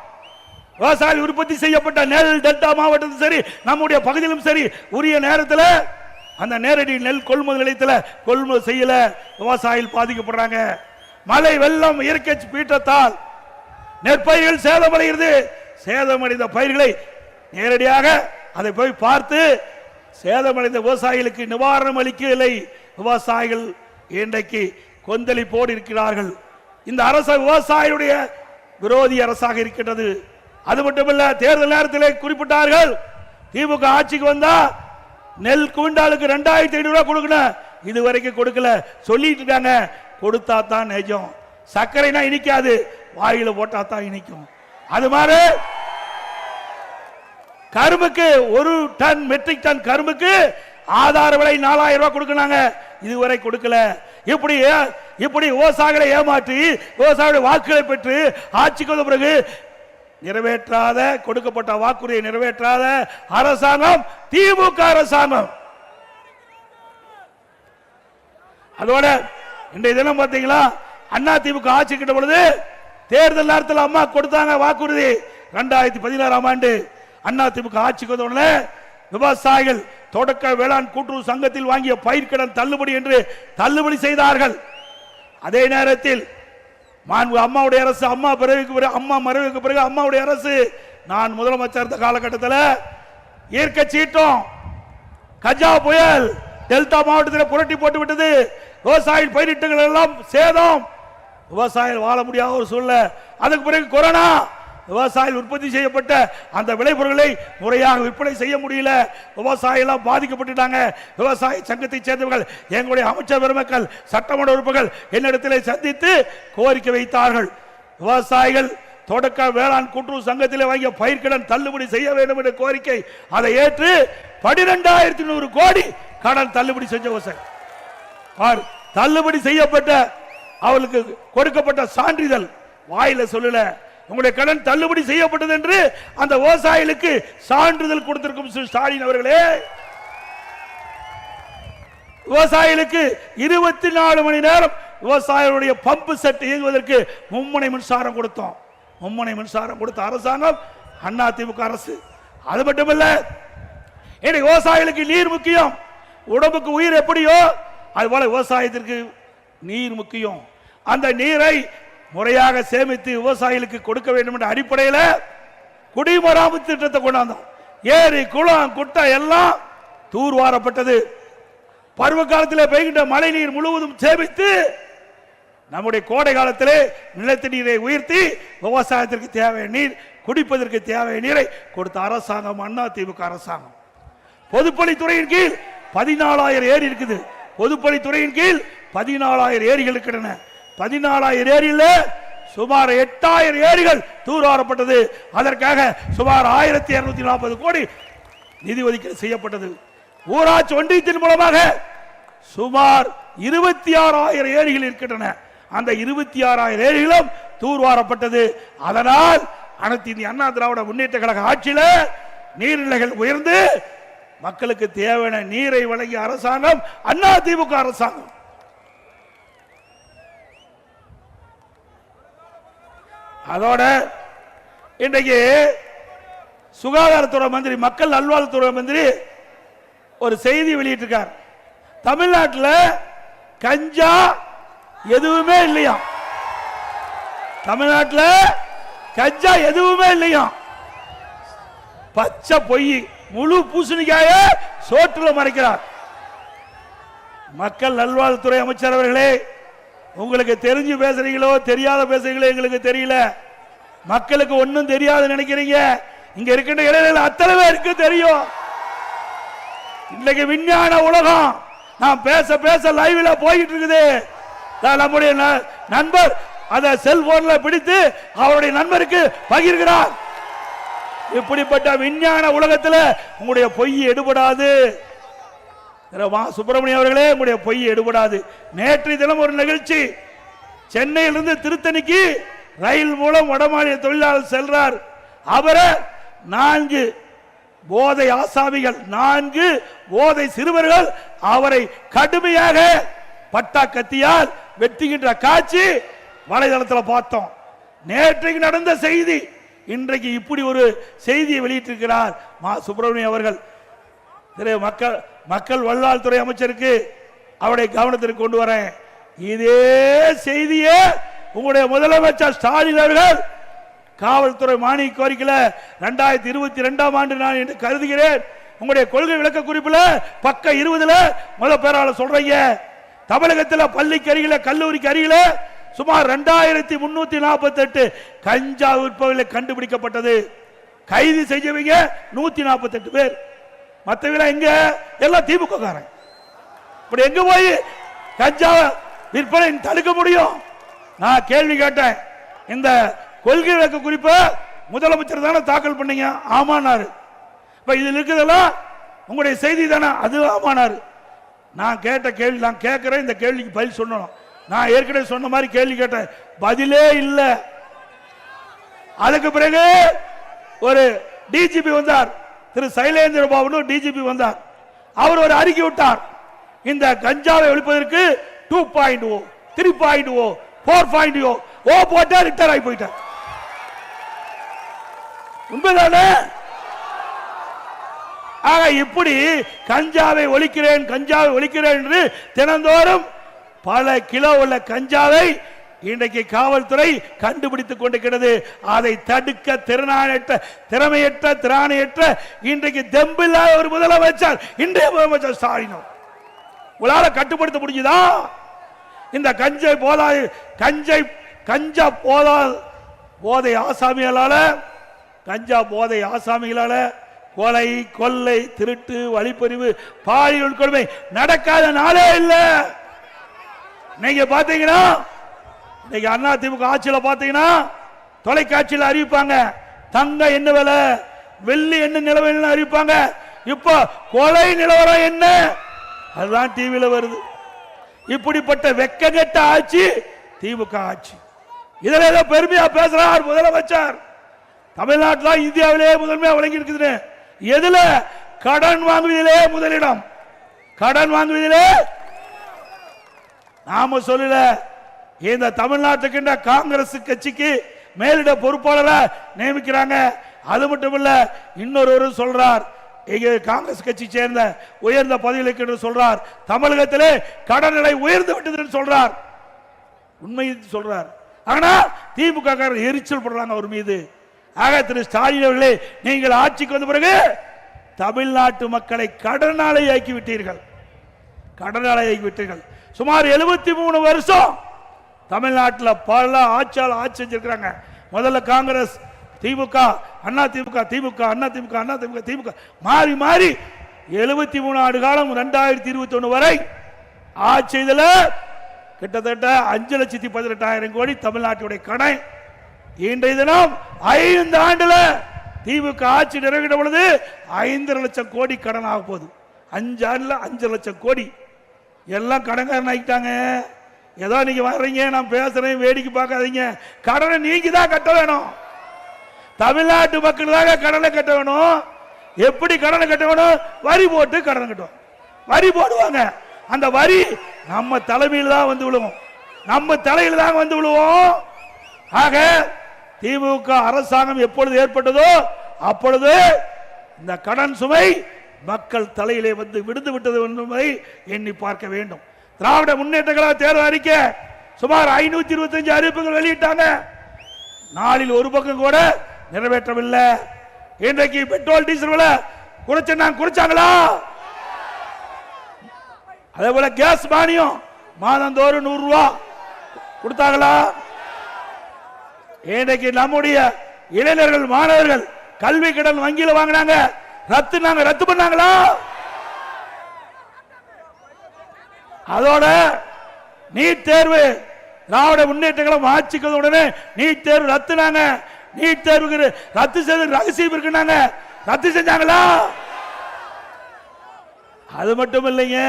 விவசாயிகள் உற்பத்தி செய்யப்பட்ட நெல் டெல்டா மாவட்டத்திலும் சரி நம்முடைய பகுதியிலும் சரி உரிய நேரத்தில் அந்த நேரடி நெல் கொள்முதல் நிலையத்தில் கொள்முதல் செய்யல. விவசாயிகள் பாதிக்கப்படுறாங்க. மழை வெள்ளம் இயற்கை பீற்றத்தால் நெற்பயிர்கள் சேதமடைகிறது. சேதமடைந்த பயிர்களை நேரடியாக அதை போய் பார்த்து சேதமடைந்த விவசாயிகளுக்கு நிவாரணம் அளிக்கவில்லை. விவசாயிகள் இன்றைக்கு கொந்தளிப்போடு இருக்கிறார்கள். இந்த அரசு விவசாயிகளுடைய விரோதி அரசாக இருக்கின்றது. அது மட்டுமல்ல, தேர்தல் நேரத்தில் குறிப்பிட்டார்கள், திமுக ஆட்சிக்கு வந்தா நெல் குவிண்டாலுக்கு 2500 ரூபாய் கொடுக்கணும். இதுவரைக்கும் கொடுக்கல. சொல்லிட்டு இருக்காங்க. கொடுத்தா தான் நிஜம். சர்க்கரைனா இனிக்காது, வாயில போட்டா தான் இனிக்கும். அது மாதிரி கரும்புக்கு 1 டன் மெட்ரிக் டன் கரும்புக்கு ஆதார விலை 4000 ரூபாய் கொடுக்கறாங்க. இதுவரை கொடுக்கல. இப்படி விவசாயிகளை ஏமாற்றி விவசாயிகளுடைய வாக்குகளை பெற்று ஆட்சிக்கு வந்த பிறகு நிறைவேற்றாத கொடுக்கப்பட்ட வாக்குறுதியை நிறைவேற்றாத அரசாங்கம் திமுக அரசாங்கம். அதோட இன்றைய தினம் பார்த்தீங்களா, அண்ணா திமுக ஆட்சி கிட்ட பொழுது தேர்தல் நேரத்தில் அம்மா கொடுத்தாங்க வாக்குறுதி 2016ஆம் ஆண்டு. அதிமுக ஆட்சிக்கு வந்தவுடனே விவசாயிகள் தொடக்க வேளாண் கூட்டுறவு சங்கத்தில் வாங்கிய பயிர்க்கடன் தள்ளுபடி என்று தள்ளுபடி செய்தார்கள். அதே நேரத்தில் அம்மாவுடைய அரசு, அம்மா மறைவுக்கு பிறகு அம்மாவுடைய அரசு, நான் முதலமைச்சர் இருந்த காலகட்டத்தில் இயற்கை சீற்றம், கஜா புயல் டெல்டா மாவட்டத்தில் புரட்டி போட்டு விட்டது. விவசாயிகள் பயிரிட்டுகள் எல்லாம் சேதம், விவசாயிகள் வாழ முடியாத ஒரு சூழ்நிலை. அதுக்கு பிறகு கொரோனா, விவசாயிகள் உற்பத்தி செய்யப்பட்ட அந்த விளைபொருட்களை முறையாக விற்பனை செய்ய முடியல, விவசாயிகள் பாதிக்கப்பட்டுட்டாங்க. விவசாய சங்கத்தை சேர்ந்தவர்கள், எங்களுடைய அமைச்சர் பெருமக்கள், சட்டமன்ற உறுப்பினர்கள் என்னிடத்தில் சந்தித்து கோரிக்கை வைத்தார்கள். விவசாயிகள் தொடக்க வேளாண் கூட்டுறவு சங்கத்தில் வாங்கிய பயிர்க்கடன் தள்ளுபடி செய்ய வேண்டும் என்ற கோரிக்கை, அதை ஏற்று 12,100 கோடி கடன் தள்ளுபடி செஞ்ச விவசாயி தள்ளுபடி செய்யப்பட்ட அவளுக்கு கொடுக்கப்பட்ட சான்றிதழ் வாயில சொல்லல, உங்களுடைய கடன் தள்ளுபடி செய்யப்பட்டது என்று அந்த விவசாயிகளுக்கு சான்றிதழ் கொடுத்திருக்கும் ஸ்டாலின் அவர்களே. விவசாயிகளுக்கு 24 மணி நேரம் விவசாயிகளுடைய பம்பு செட் இயங்குவதற்கு மும்முனை மின்சாரம் கொடுத்தோம். மும்முனை மின்சாரம் கொடுத்த அரசாங்கம் அதிமுக அரசு. அது மட்டுமல்ல, விவசாயிகளுக்கு நீர் முக்கியம், உடம்புக்கு உயிர் எப்படியோ அதுபோல விவசாயத்திற்கு நீர் முக்கியம். அந்த நீரை முறையாக சேமித்து விவசாயிகளுக்கு கொடுக்க வேண்டும் என்ற அடிப்படையில் குடிமராமத்து திட்டத்தை கொண்டாந்தோம். ஏரி குளம் குட்டை எல்லாம் தூர்வாரப்பட்டது. பருவ காலத்தில் பெய்கின்ற மழை நீர் முழுவதும் சேமித்து நம்முடைய கோடை காலத்திலே நிலத்தடி நீரை உயர்த்தி விவசாயத்திற்கு தேவையான நீர், குடிப்பதற்கு தேவையான நீரை கொடுத்த அரசாங்கம் அதிமுக அரசாங்கம். பொதுப்பணித்துறையின் கீழ் 14,000 ஏரி இருக்குது. பொதுப்பணித்துறையின் கீழ் 14,000 ஏரிகள் இருக்கின்றன. 14,000 ஏரியில் சுமார் 8,000 ஏரிகள் தூர்வாரப்பட்டது. அதற்காக சுமார் 1,240 கோடி நிதி ஒதுக்கீடு செய்யப்பட்டது. ஊராட்சி ஒன்றியத்தின் மூலமாக சுமார் 26,000 ஏரிகள் இருக்கின்றன. அந்த 26,000 ஏரிகளும் தூர்வாரப்பட்டது. அதனால் அனைத்து இந்திய அண்ணா திராவிட முன்னேற்ற கழக ஆட்சியில் நீர்நிலைகள் உயர்ந்து மக்களுக்கு தேவையான நீரை வழங்கிய அரசாங்கம் அதிமுக அரசாங்கம். அதோட இன்றைக்கு சுகாதாரத்துறை மந்திரி, மக்கள் நல்வாழ்வுத்துறை மந்திரி ஒரு செய்தி வெளியிட்டிருக்கார். தமிழ்நாட்டில் கஞ்சா எதுவுமே இல்லையா, தமிழ்நாட்டில் கஞ்சா எதுவுமே இல்லையா, பச்சை பொய், முழு பூசணிக்காய சோற்றுல மறைக்கிறார். மக்கள் நல்வாழ்வுத்துறை அமைச்சர் அவர்களே, உங்களுக்கு தெரிஞ்சு பேசுறீங்களோ தெரியாத பேசுறீங்களோ எங்களுக்கு தெரியல. மக்களுக்கு ஒன்னும் தெரியாது நினைக்கிறீங்க. இங்க இருக்கின்ற இளைஞர்கள் அத்தனை பேருக்கு தெரியும். இன்னைக்கு விஞ்ஞான உலகம், நான் பேச பேச லைவ்ல போயிட்டு இருக்குது. நம்முடைய நண்பர் அதை செல்போன்ல பிடித்து அவருடைய நண்பருக்கு பகிர்கிறார். இப்படிப்பட்ட விஞ்ஞான உலகத்தில் உங்களுடைய பொய் எடுபடாது. சுப்பிரமணியம் அவர்களே, உங்களுடைய பொய் எடுபடாது. நேற்றைய தினம் ஒரு நிகழ்ச்சி, சென்னையிலிருந்து திருத்தணிக்கு ரயில் மூலம் வடமாநில தொழிலாளர் செல்றார். அவரை 4 போதை ஆசாமிகள், 4 போதை சிறுவர்கள் அவரை கடுமையாக பட்டா கத்தியால் வெட்டுகின்ற காட்சி வலைதளத்தில் பார்த்தோம். நேற்றைக்கு நடந்த செய்தி. இன்றைக்கு இப்படி ஒரு செய்தியை வெளியிட்டிருக்கிறார் சுப்பிரமணியம் அவர்கள். மக்கள் நல்வாழ்வுத்துறை அமைச்சருக்கு அவருடைய கவனத்திற்கு கொண்டு வரேன். இதே செய்தியே உங்களுடைய முதலமைச்சர் ஸ்டாலின் அவர்கள் காவல்துறை மானிய கோரிக்கையில் 2022ஆம் ஆண்டு நான் என்று கருதுகிறேன். உங்களுடைய கொள்கை விளக்க குறிப்பில் பக்கம் 20ல முதல் பேரால சொல்றீங்க, தமிழகத்தில் பள்ளிக்கு அருகில கல்லூரிக்கு அருகில சுமார் 2348 கஞ்சா விற்பவர்கள் கண்டுபிடிக்கப்பட்டது. கைது செஞ்சவங்க 148 பேர். மற்றவங்க எங்க? எல்லாம் திமுக காரன். இப்படி எங்க போய் கஞ்சா விற்பனை தடுக்க முடியும்? நான் கேள்வி கேட்டேன். இந்த கொள்கை விளக்க குறிப்பை முதலமைச்சர் தானே தாக்கல் பண்ணீங்க? ஆமானாரு. இப்ப இதில் இருக்குதெல்லாம் உங்களுடைய செய்தி தானே? அது ஆமானாரு. நான் கேட்ட கேள்வி, நான் கேட்கிறேன், இந்த கேள்விக்கு பதில் சொல்லணும். நான் ஏற்கனவே சொன்ன மாதிரி கேள்வி கேட்டேன், பதிலே இல்லை. அதுக்கு பிறகு ஒரு டிஜிபி வந்தார், திரு சைலேந்திர பாபு டிஜிபி வந்தார். அவர் ஒரு அறிக்கை விட்டார், இந்த கஞ்சாவை ஒழிப்பதற்கு 2.0, 3.0, 4.0 போட்டா ரிட்டர் ஆகி போயிட்டார். உண்மைதானே? ஆக இப்படி கஞ்சாவை ஒழிக்கிறேன் கஞ்சாவை ஒழிக்கிறேன் என்று தினந்தோறும் பல கிலோ உள்ள கஞ்சாவை இன்றைக்கு காவல்துறை கண்டுபிடித்துக் கொண்டிருக்கிறது. அதை தடுக்க திறமையற்ற இன்றைக்கு தெம்பில்லாத ஒரு முதலமைச்சர் இன்றைய முதலமைச்சர் ஸ்டாலின். உங்களால கட்டுப்படுத்த முடியுதா? இந்த கஞ்சா போதை ஆசாமிகளால கொலை கொள்ளை திருட்டு வழிப்பறிவு பாலியல் கொடுமை நடக்காத நாளே இல்லை. நீங்க பாத்தீங்கன்னா இன்னைக்கு அண்ணா திமுக ஆட்சியில் பாத்தீங்கன்னா தொலைக்காட்சியில் அறிவிப்பாங்க தங்க என்ன விலை வெள்ளி என்ன நிலவரம் அறிவிப்பாங்க. இப்ப கொலை நிலவரம் என்ன அதுதான் டிவியில் வருது. இப்படிப்பட்ட வெக்கங்கெட்ட ஆட்சி திமுக ஆட்சி. இதுல ஏதோ பெருமையா பேசுறார் முதலமைச்சர். தமிழ்நாட்டில் இந்தியாவிலே முதன்மையா வழங்கி இருக்குது. எதுல? கடன் வாங்குவதிலே முதலிடம். கடன் வாங்குவதிலே நாம சொல்லல. இந்த தமிழ்நாட்டுக்கு காங்கிரஸ் கட்சிக்கு மேலிட பொறுப்பாளரை நியமிக்கிறாங்க. அது மட்டும் இல்ல, இன்னொரு சொல்றார், காங்கிரஸ் கட்சி சேர்ந்த உயர்ந்த பதவிகளுக்கு என்று சொல்றார். தமிழகத்திலே கடன் நிலை உயர்ந்து விட்டது சொல்றார். உண்மை சொல்றார். ஆனா திமுக எரிச்சல் படுறாங்க அவர் மீது. ஆக திரு ஸ்டாலின் அவர்களே, நீங்கள் ஆட்சிக்கு வந்த பிறகு தமிழ்நாட்டு மக்களை கடனாளி ஆக்கி விட்டீர்கள். சுமார் 73 வருஷம் தமிழ்நாட்டில் பல ஆட்சியாளர் ஆட்சி செஞ்சிருக்கிறாங்க. முதல்ல காங்கிரஸ், திமுக, அண்ணா திமுக, திமுக, அண்ணா திமுக, அண்ணா திமுக, திமுக மாறி மாறி 73 ஆண்டு காலம் 2021 வரை ஆட்சி செய்தல கிட்டத்தட்ட 5,18,000 கோடி தமிழ்நாட்டுடைய கடன். இன்றைய தினம் 5 ஆண்டுல திமுக ஆட்சி நிறைவேற்ற பொழுது 5.5 லட்சம் கோடி கடன் ஆக போகுது. 5 ஆண்டுல 5 லட்சம் கோடி. எல்லாம் கடன்காரன் ஆகிட்டாங்க. ஏதோ நீங்க வர்றீங்க, நான் பேசுறேன், வேடிக்கை பார்க்காதீங்க. கடனை நீங்க தான் கட்ட வேணும். தமிழ்நாட்டு மக்கள் தான் கடனை கட்ட வேணும். எப்படி கடனை கட்ட வேணும்? வரி போட்டு கடனை கட்டுவோம். வரி போடுவாங்க. அந்த வரி நம்ம தலைமையில் தான் வந்து விழுவோம். நம்ம தலையில் தான் வந்து விழுவோம். ஆக திமுக அரசாங்கம் எப்பொழுது ஏற்பட்டதோ அப்பொழுது இந்த கடன் சுமை மக்கள் தலையிலே வந்து விடுந்து விட்டது என்பதை எண்ணி பார்க்க வேண்டும். திராவிட முன்னேற்ற கழக தேர்தல் அறிக்கை சுமார் 525 அறிவிப்புகள் வெளியிட்டாங்க. நாளில் ஒரு பக்கம் கூட நிறைவேற்றவில்லை. இன்றைக்கு பெட்ரோல் டீசல் விலை குறைச்சாங்களா? அதே போல கேஸ் மானியம் மாதந்தோறும் 100 ரூபாய் கொடுத்தாங்களா? இன்றைக்கு நம்முடைய இளைஞர்கள் மாணவர்கள் கல்வி கடன் வங்கியில் வாங்கினாங்க, ரத்து பண்ணாங்களா? அதோட நீட் தேர்வு திராவிட முன்னேற்ற கழகம் ஆட்சிக்கு உடனே நீட் தேர்வு ரத்துனாங்க. நீட் தேர்வுக்கு ரத்து செய்து ரகசியம் இருக்குனாங்க, ரத்து செஞ்சாங்களா? அது மட்டும் இல்லைங்க,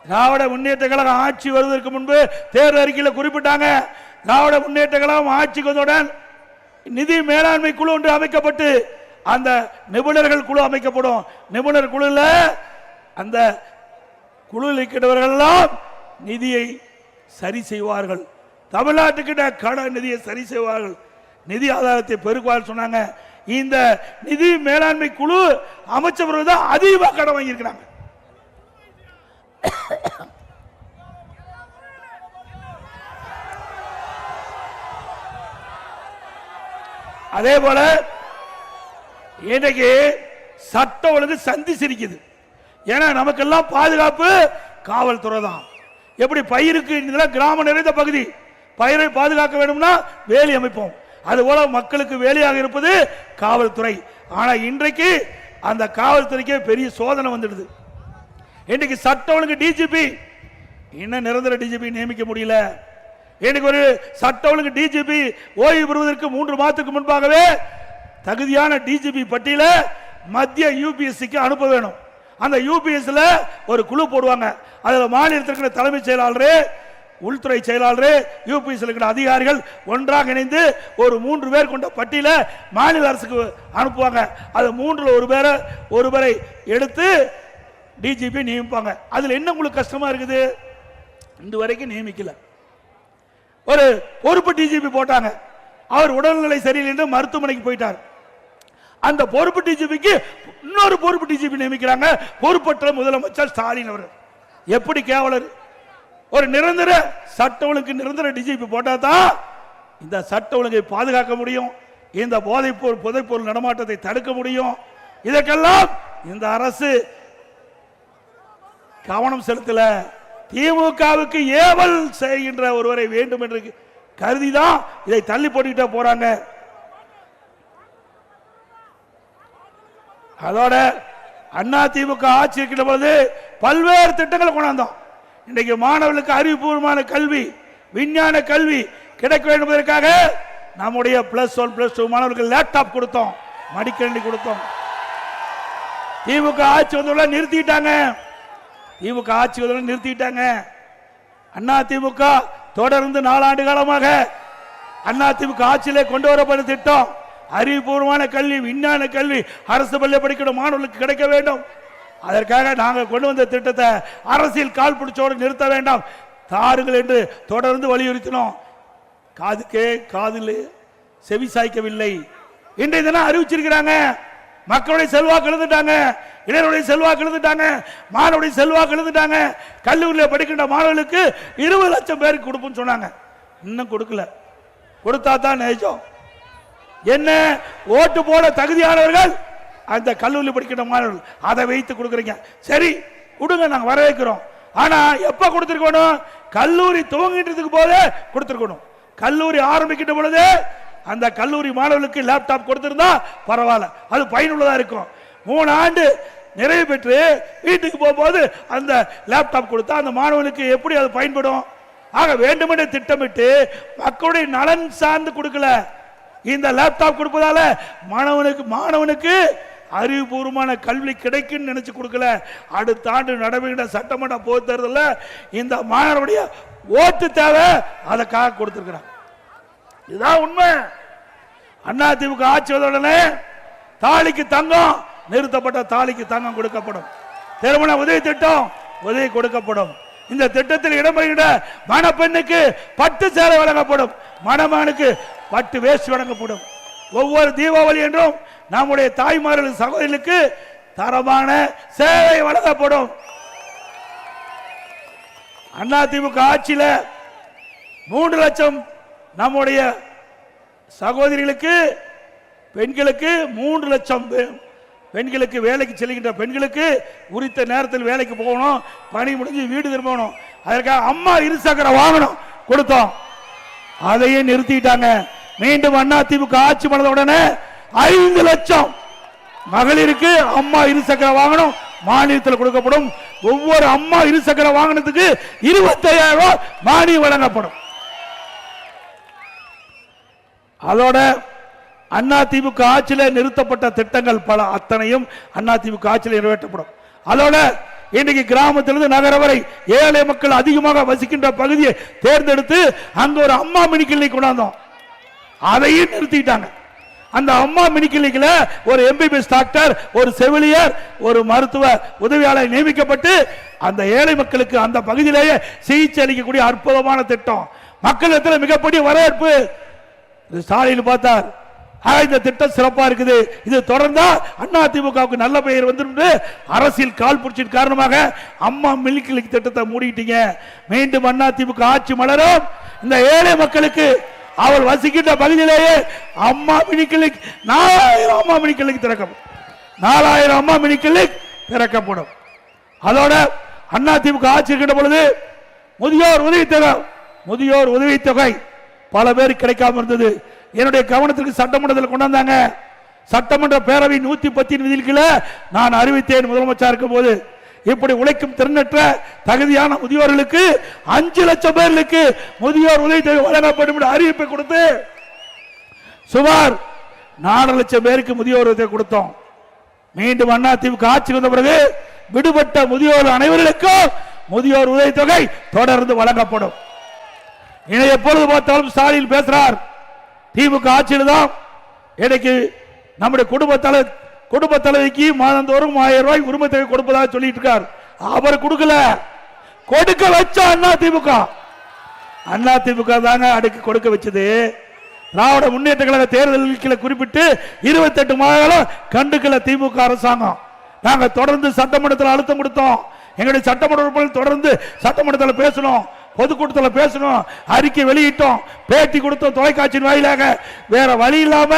திராவிட முன்னேற்ற கழகம் ஆட்சி வருவதற்கு முன்பு தேர்தல் அறிக்கையில் குறிப்பிட்டாங்க, திராவிட முன்னேற்ற கழகம் ஆட்சிக்கு வந்தவுடன் நிதி மேலாண்மை குழு ஒன்று அமைக்கப்பட்டு அந்த நிபுணர்கள் குழு அமைக்கப்படும். நிபுணர் குழுல அந்த குழுவில் இருக்கிறவர்கள் எல்லாம் நிதியை சரி செய்வார்கள். தமிழ்நாட்டுக்கு கடன் நிதியை சரி செய்வார்கள், நிதி ஆதாரத்தை பெருக்குவார்கள் சொன்னாங்க. இந்த நிதி மேலாண்மை குழு அமைச்சவர்கள் தான் அதிகமாக கடன் வாங்கியிருக்கிறாங்க. அதே போல இன்றைக்கு சட்ட ஒழுங்கு சந்தி சிரிக்குது. ஏன்னா நமக்கெல்லாம் பாதுகாப்பு காவல்துறை தான். எப்படி பயிருக்கு கிராமம் நிறைந்த பகுதி, பயிரை பாதுகாக்க வேண்டும்னா வேலி அமைப்போம். அதுபோல மக்களுக்கு வேலையாக இருப்பது காவல்துறை. ஆனா இன்றைக்கு அந்த காவல்துறைக்கே பெரிய சோதனை வந்துடுது. இன்றைக்கு சட்ட ஒழுங்கு டிஜிபி இன்னும் நிரந்தர டிஜிபி நியமிக்க முடியல. இன்னைக்கு ஒரு சட்ட ஒழுங்கு டிஜிபி ஓய்வு பெறுவதற்கு 3 மாதத்துக்கு முன்பாகவே தகுதியான டிஜிபி பட்டியல மத்திய யூபிஎஸ்சிக்கு அனுப்ப வேணும். அந்த யூபிஎஸ்ல ஒரு குழு போடுவாங்க. அதுல மாநிலத்திற்கு தலைமைச் செயலாளர், உள்துறை செயலாளர், யூபிஎஸ் இருக்கிற அதிகாரிகள் ஒன்றாக இணைந்து ஒரு 3 பேர் கொண்ட பட்டியல மாநில அரசுக்கு அனுப்புவாங்க. அது 3ல் ஒரு பேரை எடுத்து டிஜிபி நியமிப்பாங்க. அதுல என்ன உங்களுக்கு கஷ்டமா இருக்குது? இந்த வரைக்கும் நியமிக்கல. ஒரு பொறுப்பு டிஜிபி போட்டாங்க. அவர் உடல்நிலை சரியில்லை என்று மருத்துவமனைக்கு போயிட்டார். அந்த பொறுப்பு டிஜிபிக்கு இன்னொரு பொறுப்பு டிஜிபி நியமிக்கிறாங்க. பொறுப்பற்ற முதலமைச்சர் ஸ்டாலின் அவர். எப்படி கேவலர்! ஒரு நிரந்தர சட்ட ஒழுங்கு நிரந்தர டிஜிபி போட்டா தான் இந்த சட்ட ஒழுங்கை பாதுகாக்க முடியும், இந்த போதைப்பொருள் நடமாட்டத்தை தடுக்க முடியும். இதற்கெல்லாம் இந்த அரசு கவனம் செலுத்தல. திமுகவுக்கு ஏவல் செய்கின்ற ஒருவரை வேண்டும் என்று கருதிதான் இதை தள்ளி போட்டுக்கிட்டே போறாங்க. அதோட அண்ணா திமுக ஆட்சி இருக்கின்ற பொழுது பல்வேறு திட்டங்களை கொண்டாந்தோம். இன்றைக்கு மாணவர்களுக்கு அறிவுபூர்வமான கல்வி, விஞ்ஞான கல்வி கிடைக்க வேண்டும் என்பதற்காக நம்முடைய +1 +2 மாணவர்களுக்கு லேப்டாப் கொடுத்தோம், மடிக்கணினி கொடுத்தோம். திமுக ஆட்சி வந்து நிறுத்திட்டாங்க. திமுக ஆட்சி வந்து நிறுத்திட்டாங்க. அண்ணா திமுக தொடர்ந்து 4 ஆண்டு காலமாக அண்ணா திமுக ஆட்சியிலே கொண்டு வரப்பட்ட திட்டம் அறிவுபூர்வமான கல்வி, விஞ்ஞான கல்வி அரசு பள்ளி படிக்கிற மாணவர்களுக்கு கிடைக்க வேண்டும். அதற்காக நாங்கள் கொண்டு வந்த திட்டத்தை அரசியல் கால் பிடிச்சோடு நிறுத்த வேண்டாம், தாருங்கள் என்று தொடர்ந்து வலியுறுத்தினோம். காதுக்கே காதில் செவி சாய்க்கவில்லை. இன்றைய தினம் அறிவிச்சிருக்கிறாங்க. மக்களுடைய செல்வாக்கு எழுந்துட்டாங்க, இளைஞருடைய செல்வாக்கு எழுந்துட்டாங்க, மாணவருடைய செல்வாக்கு எழுந்துட்டாங்க. கல்லூரியில் படிக்கின்ற மாணவர்களுக்கு 20 லட்சம் பேருக்கு கொடுப்போம்னு சொன்னாங்க. இன்னும் கொடுக்கல. கொடுத்தா தான் நிஜம். என்ன ஓட்டு போட தகுதியானவர்கள் அந்த கல்லூரியில் படிக்கின்ற மாணவர்கள், அதை வைத்து கொடுக்குறீங்க. சரி கொடுங்க, நாங்கள் வரவேற்கிறோம். ஆனா எப்ப கொடுத்திருக்கணும்? கல்லூரி துவங்கிட்டதுக்கு போதே கொடுத்திருக்கணும். கல்லூரி ஆரம்பிக்கின்ற பொழுது அந்த கல்லூரி மாணவர்களுக்கு லேப்டாப் கொடுத்திருந்தா பரவாயில்ல, அது பயனுள்ளதா இருக்கும். 3 ஆண்டு நிறைவு பெற்று வீட்டுக்கு போகும்போது அந்த லேப்டாப் கொடுத்தா அந்த மாணவனுக்கு எப்படி அது பயன்படும்? ஆக வேண்டுமென்றே திட்டமிட்டு மக்களுடைய நலன் சார்ந்து கொடுக்கல. இந்த லேப்டாப் கொடுப்பதால மாணவனுக்கு அறிவுபூர்வமான கல்வி கிடைக்கும் நினைச்சு கொடுக்கல. அடுத்த ஆண்டு நடைபெறுகின்ற சட்டமன்ற பொதுத் தேர்தலில் இந்த மாணவருடைய ஓட்டு தேவை, அதற்காக கொடுத்திருக்கிறார். இதுதான் உண்மை. அண்ணா திமுக ஆட்சி உடனே தாலிக்கு தங்கம் நிறுத்தப்பட்ட, தாலிக்கு தங்கம் கொடுக்கப்படும். திருமண உதவி திட்டம் உதவி கொடுக்கப்படும். இந்த திட்டத்தில் இடம்பெறுகின்ற மணப்பெண்ணுக்கு பட்டு சேலை வழங்கப்படும், மணமகனுக்கு பட்டு வேஷ்டி வழங்கப்படும். ஒவ்வொரு தீபாவளி என்றும் நம்முடைய தாய்மார்கள் சகோதரிகளுக்கு தரமான சேவை வழங்கப்படும். அண்ணா திமுக ஆட்சியில் 3 லட்சம் நம்முடைய சகோதரிகளுக்கு பெண்களுக்கு 3 லட்சம் பெண்களுக்கு வேலைக்கு செல்கின்ற பெண்களுக்கு உரித்த நேரத்தில் வேலைக்கு போகணும், பணி முடிஞ்சு வீடு திரும்பணும். அதற்காக அம்மா இருசக்கர வாகனம் கொடுத்தோம், அதையும் நிறுத்திட்டாங்க. மீண்டும் அண்ணா திமுக ஆட்சி பண்ண உடனே 5 லட்சம் மகளிருக்கு அம்மா இருசக்கர வாகனம் மானியத்தில் கொடுக்கப்படும். ஒவ்வொரு அம்மா இருசக்கர வாகனத்துக்கு 25,000 ரூபாய் மானியம் வழங்கப்படும். அதோட அண்ணா திமுக ஆட்சியில் நிறுத்தப்பட்ட திட்டங்கள் பல அத்தனையும் அண்ணா திமுக ஆட்சியில் நிறைவேற்றப்படும். அதோட இன்னைக்கு கிராமத்திலிருந்து நகரம் வரை ஏழை மக்கள் அதிகமாக வசிக்கின்ற பகுதியை தேர்ந்தெடுத்து அங்க ஒரு அம்மா மினி கிளினிக் கொண்டாந்தோம், அதையும் நிறுத்திட்டாங்க. அந்த அம்மா மினி கிளினிக்ல ஒரு எம்பிபிஎஸ் டாக்டர், ஒரு செவிலியர், ஒரு மருத்துவ உதவியாளர் நியமிக்கப்பட்டு அந்த ஏழை மக்களுக்கு அந்த பகுதியிலேயே சிகிச்சை அளிக்கக்கூடிய அற்புதமான திட்டம். மக்களிடத்தில் மிகப்பெரிய வரவேற்பு. ஸ்டாலின் பார்த்தார், இந்த திட்டம் சிறப்பா இருக்குது, இது தொடர்ந்தா அண்ணா திமுகவுக்கு நல்ல பெயர் வந்து அரசியல் கால் பிடிச்சின் காரணமாக அம்மா மினி கிளினிக் திட்டத்தை மூடிட்டீங்க. மீண்டும் அண்ணா திமுக ஆட்சி மலரும். இந்த ஏழை மக்களுக்கு அவள் வசிக்கின்ற பகுதியிலேயே அம்மா மினி கிளினிக் 4000 அம்மா மினி கிளினிக் திறக்கப்படும். 4000 அம்மா மினி கிளினிக் திறக்கப்படும். அதோட அண்ணா திமுக ஆட்சி இருக்கின்ற பொழுது முதியோர் உதவித்தொகை பல பேருக்கு கிடைக்காம இருந்தது. என்னுடைய கவனத்திற்கு சட்டமன்றத்தில் கொண்டாந்தாங்க. சட்டமன்ற பேரவை 110 விதியின் கீழே நான் அறிவித்தேன் முதலமைச்சர் இருக்கும் போது. இப்படி உழைக்கும் திறனற்ற தகுதியான முதியோர்களுக்கு 5 லட்சம் பேருக்கு முதியோர் உதவித்தொகை வழங்கப்படும் என்று அறிவிப்பை கொடுத்து சுமார் 4 லட்சம் பேருக்கு முதியோர் உதவி கொடுத்தோம். மீண்டும் அண்ணா திமுக ஆட்சி வந்த பிறகு விடுபட்ட முதியோர் அனைவருக்கும் முதியோர் உதவித்தொகை தொடர்ந்து வழங்கப்படும். எப்பொழுது பார்த்தாலும் ஸ்டாலின் பேசுறார், திமுக ஆட்சியில் தான் இன்னைக்கு நம்முடைய குடும்ப தலைவிக்கு மாதந்தோறும் 1000 ரூபாய் உரிமை தொகை கொடுப்பதாக சொல்லிட்டு இருக்கார். அவர் கொடுக்கல, கொடுக்க வச்ச அண்ணா திமுக தாங்க அடுக்கு கொடுக்க வச்சது. திராவிட முன்னேற்ற கழக தேர்தலில் குறிப்பிட்டு 28 மாதங்களும் கண்டுக்கல திமுக அரசாங்கம். நாங்க தொடர்ந்து சட்டமன்றத்தில் அழுத்தம் கொடுத்தோம். எங்களுடைய சட்டமன்ற உறுப்பினர்கள் தொடர்ந்து சட்டமன்றத்தில் பேசணும், பொதுக்கூட்டத்தில் பேசணும், அறிக்கை வெளியிட்டோம், பேட்டி கொடுத்தோம் தொலைக்காட்சியின் வாயிலாக. வேற வழி இல்லாம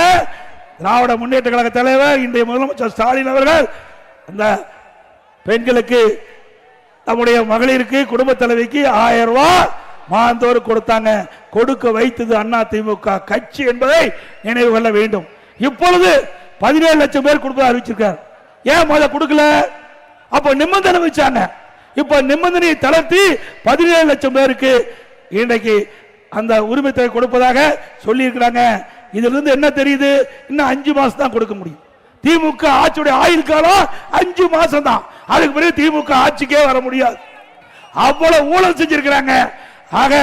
திராவிட முன்னேற்ற கழக தலைவர் இன்றைய முதலமைச்சர் ஸ்டாலின் அவர்கள் அந்த பெண்களுக்கு, நம்முடைய மகளிருக்கு, குடும்ப தலைவிக்கு 1000 ரூபாய் மாதந்தோறும் கொடுத்தாங்க. கொடுக்க வைத்தது அண்ணா திமுக கட்சி என்பதை நினைவு கொள்ள வேண்டும். இப்பொழுது 17 லட்சம் பேர் கொடுப்பதை அறிவிச்சிருக்கார். ஏன் முதல்ல கொடுக்கல? அப்ப நிபந்தனை வச்சாங்க. இப்ப நிபந்தனையை தளர்த்தி 17 லட்சம் பேருக்கு இன்றைக்கு அந்த உரிமை தொகை கொடுப்பதாக சொல்லி இருக்கிறாங்க. இதுல இருந்து என்ன தெரியுது? இன்னும் 5 மாசம் தான் கொடுக்க முடியும். திமுக ஆட்சியுடைய ஆயுள் காலம் 5 மாசம் தான். அதுக்கு பிறகு திமுக ஆட்சிக்கே வர முடியாது. அவ்வளவு ஊழல் செஞ்சிருக்கிறாங்க. ஆக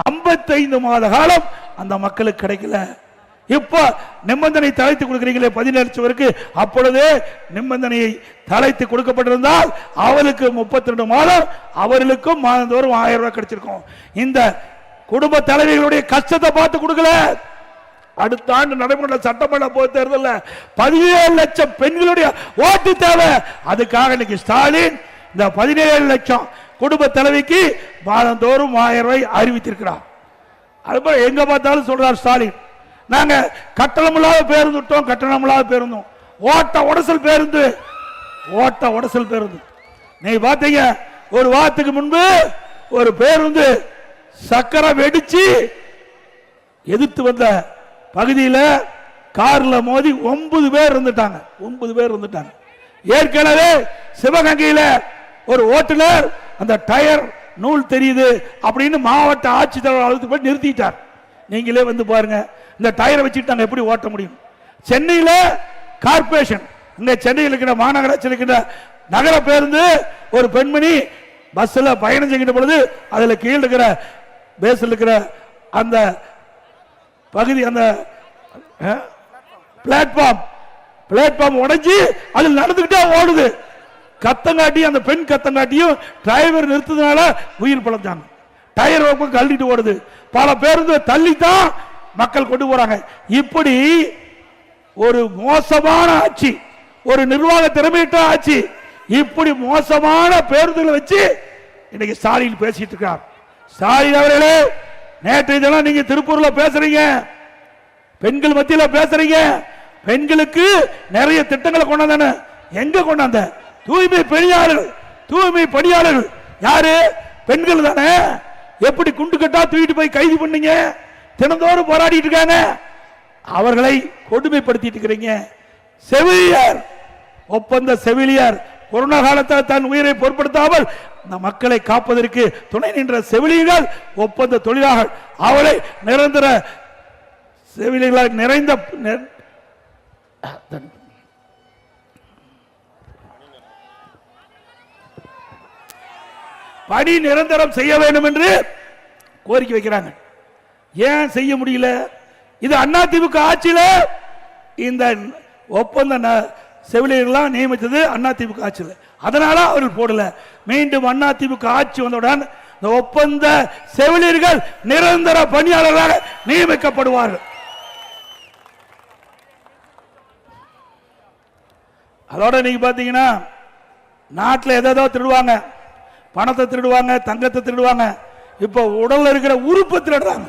55 மாத காலம் அந்த மக்களுக்கு கிடைக்கல. இப்ப நிபந்தனை தளர்த்தி கொடுக்கிறீங்களே 17 லட்சம் பேருக்கு, அப்பொழுது நிபந்தனையை தளர்த்தி கொடுக்கப்பட்டிருந்தால் அவருக்கு 32 மாதம், அவர்களுக்கும் மாதந்தோறும் 1000 ரூபாய் கிடைச்சிருக்கும். இந்த குடும்ப தலைவிகளுடைய கஷ்டத்தை பார்த்து கொடுக்கல. அடுத்த ஆண்டு நடைமுறை சட்டமன்ற பொது தேர்தலில் 17 லட்சம் பெண்களுடைய ஓட்டு தேவை. அதுக்காக இன்னைக்கு ஸ்டாலின் இந்த 17 லட்சம் குடும்ப தலைவிக்கு மாதந்தோறும் 1000 ரூபாய் அறிவித்திருக்கிறார். அதுபோல எங்க பார்த்தாலும் சொல்றார் ஸ்டாலின், நாங்க கட்டணமில்லாத பேருந்து விட்டோம், கட்டணமில்லாத பேருந்தோம், ஓட்ட உடசல் பேருந்து, ஓட்ட உடசல் பேருந்து. நீங்க பாத்தீங்க, ஒரு வாரத்துக்கு முன்பு ஒரு பேருந்து சக்கரை வெடிச்சு எதிர்த்து வந்த பகுதியில் கார்ல மோதி 9 பேர் இருந்துட்டாங்க. 9 பேர் இருந்துட்டாங்க. ஏற்கனவே சிவகங்கையில் ஒரு ஓட்டுநர் அந்த டயர் நூல் தெரியுது அப்படின்னு மாவட்ட ஆட்சித்தலைவர் அலுவலகத்துக்கு போய் நிறுத்திட்டார். நீங்களே வந்து பாருங்க, இந்த டயரை வச்சுட்டு நாங்கள் எப்படி ஓட்ட முடியும்? சென்னையில் கார்பரேஷன், இந்த சென்னையில் இருக்கிற மாநகராட்சியில் இருக்கிற நகர பேருந்து ஒரு பெண்மணி பஸ்ஸில் பயணம் செய்கின்ற பொழுது அதில் கீழே இருக்கிற பேஸில் இருக்கிற அந்த பகுதி, அந்த பிளாட்ஃபார்ம் உடைஞ்சி அதில் நடந்துகிட்டே ஓடுது. கத்தங்காட்டி, அந்த பெண் கத்தங்காட்டியும் டிரைவர் நிறுத்ததுனால உயிர் பழந்தாங்க. டயர் கழட்டிட்டு ஓடுது. பல பேருந்து தள்ளித்தான் மக்கள் கொண்டு போறாங்க. இப்படி ஒரு மோசமான ஆட்சி, ஒரு நிர்வாக திறமையிட்ட ஆட்சி, இப்படி மோசமான பேருந்துகளை வச்சு இன்னைக்கு ஸ்டாலின் பேசிட்டு இருக்கார். ஸ்டாலின் அவர்களே, நேற்றைய தினம் நீங்க திருப்பூர்ல பேசுறீங்க, பெண்கள் மத்தியில பேசுறீங்க, பெண்களுக்கு நிறைய திட்டங்களை கொண்டாந்தானே. எங்க கொண்டாந்த? தூய்மை பணியாளர்கள், தூய்மை பணியாளர்கள் யாரு? பெண்கள் தானே. எப்படி குண்டு கட்டா தூக்கிட்டு போய் கைது பண்ணீங்க? தினந்தோறும் போராடிட்டு இருக்காங்க. அவர்களை கொடுமைப்படுத்திட்டு இருக்கிறீங்க. செவிலியர், ஒப்பந்த செவிலியர் கொரோனா காலத்தில் தன் உயிரை பொருட்படுத்தாமல் இந்த மக்களை காப்பதற்கு துணை நின்ற செவிலியர்கள், ஒப்பந்த தொழிலாளர்கள், அவளை நிரந்தர செவிலியர்களாக நிறைந்த பணி நிரந்தரம் செய்ய வேண்டும் என்று கோரிக்கை வைக்கிறாங்க. ஏன் செய்ய முடியல? இது அதிமுக ஆட்சியில் இந்த ஒப்பந்த செவிலியர்களாக நியமித்தது அதிமுக ஆட்சியில், அதனால அவர்கள் போடல. மீண்டும் அதிமுக ஆட்சி வந்தவுடன் இந்த ஒப்பந்த செவிலியர்கள் நிரந்தர பணியாளர்களாக நியமிக்கப்படுவார்கள். அதோட நீங்க பாத்தீங்கன்னா நாட்டில் எதோ திருடுவாங்க, பணத்தை திருடுவாங்க, தங்கத்தை திருடுவாங்க, இப்ப உடல்ல இருக்கிற உறுப்பை திருடுறாங்க.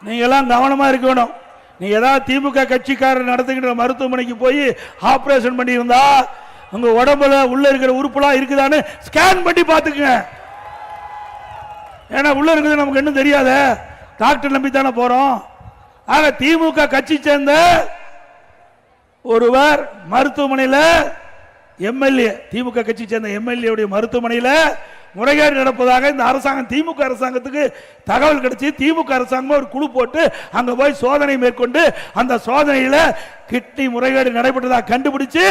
நீங்க எல்லாம் கவனமா இருக்கணும். நீங்க ஏதாவது திமுக கட்சிக்காரர் நடத்துகின்ற மருத்துவமனைக்கு போய் ஆபரேஷன் பண்ணி இருந்தா உங்க உடம்புல உள்ள இருக்கிற உறுப்புலாம் இருக்குதான்னு ஸ்கேன் பண்ணி பாத்துக்குங்க. ஏன்னா உள்ள இருக்குது நமக்கு இன்னும் தெரியாத, டாக்டர் நம்பி தானே போறோம். ஆக திமுக கட்சி சேர்ந்த ஒருவர் மருத்துவமனையில் எம்எல்ஏ, திமுக கட்சி சேர்ந்த எம்எல்ஏ மருத்துவமனையில் முறைகேடு நடப்பதாக இந்த அரசாங்கம், திமுக அரசாங்கத்துக்கு தகவல் கிடைச்சி திமுக அரசாங்கம் ஒரு குழு போட்டு அங்க போய் சோதனை மேற்கொண்டு அந்த சோதனையில கிட்னி முறைகேடு நடைபெற்றதாக கண்டுபிடிச்சு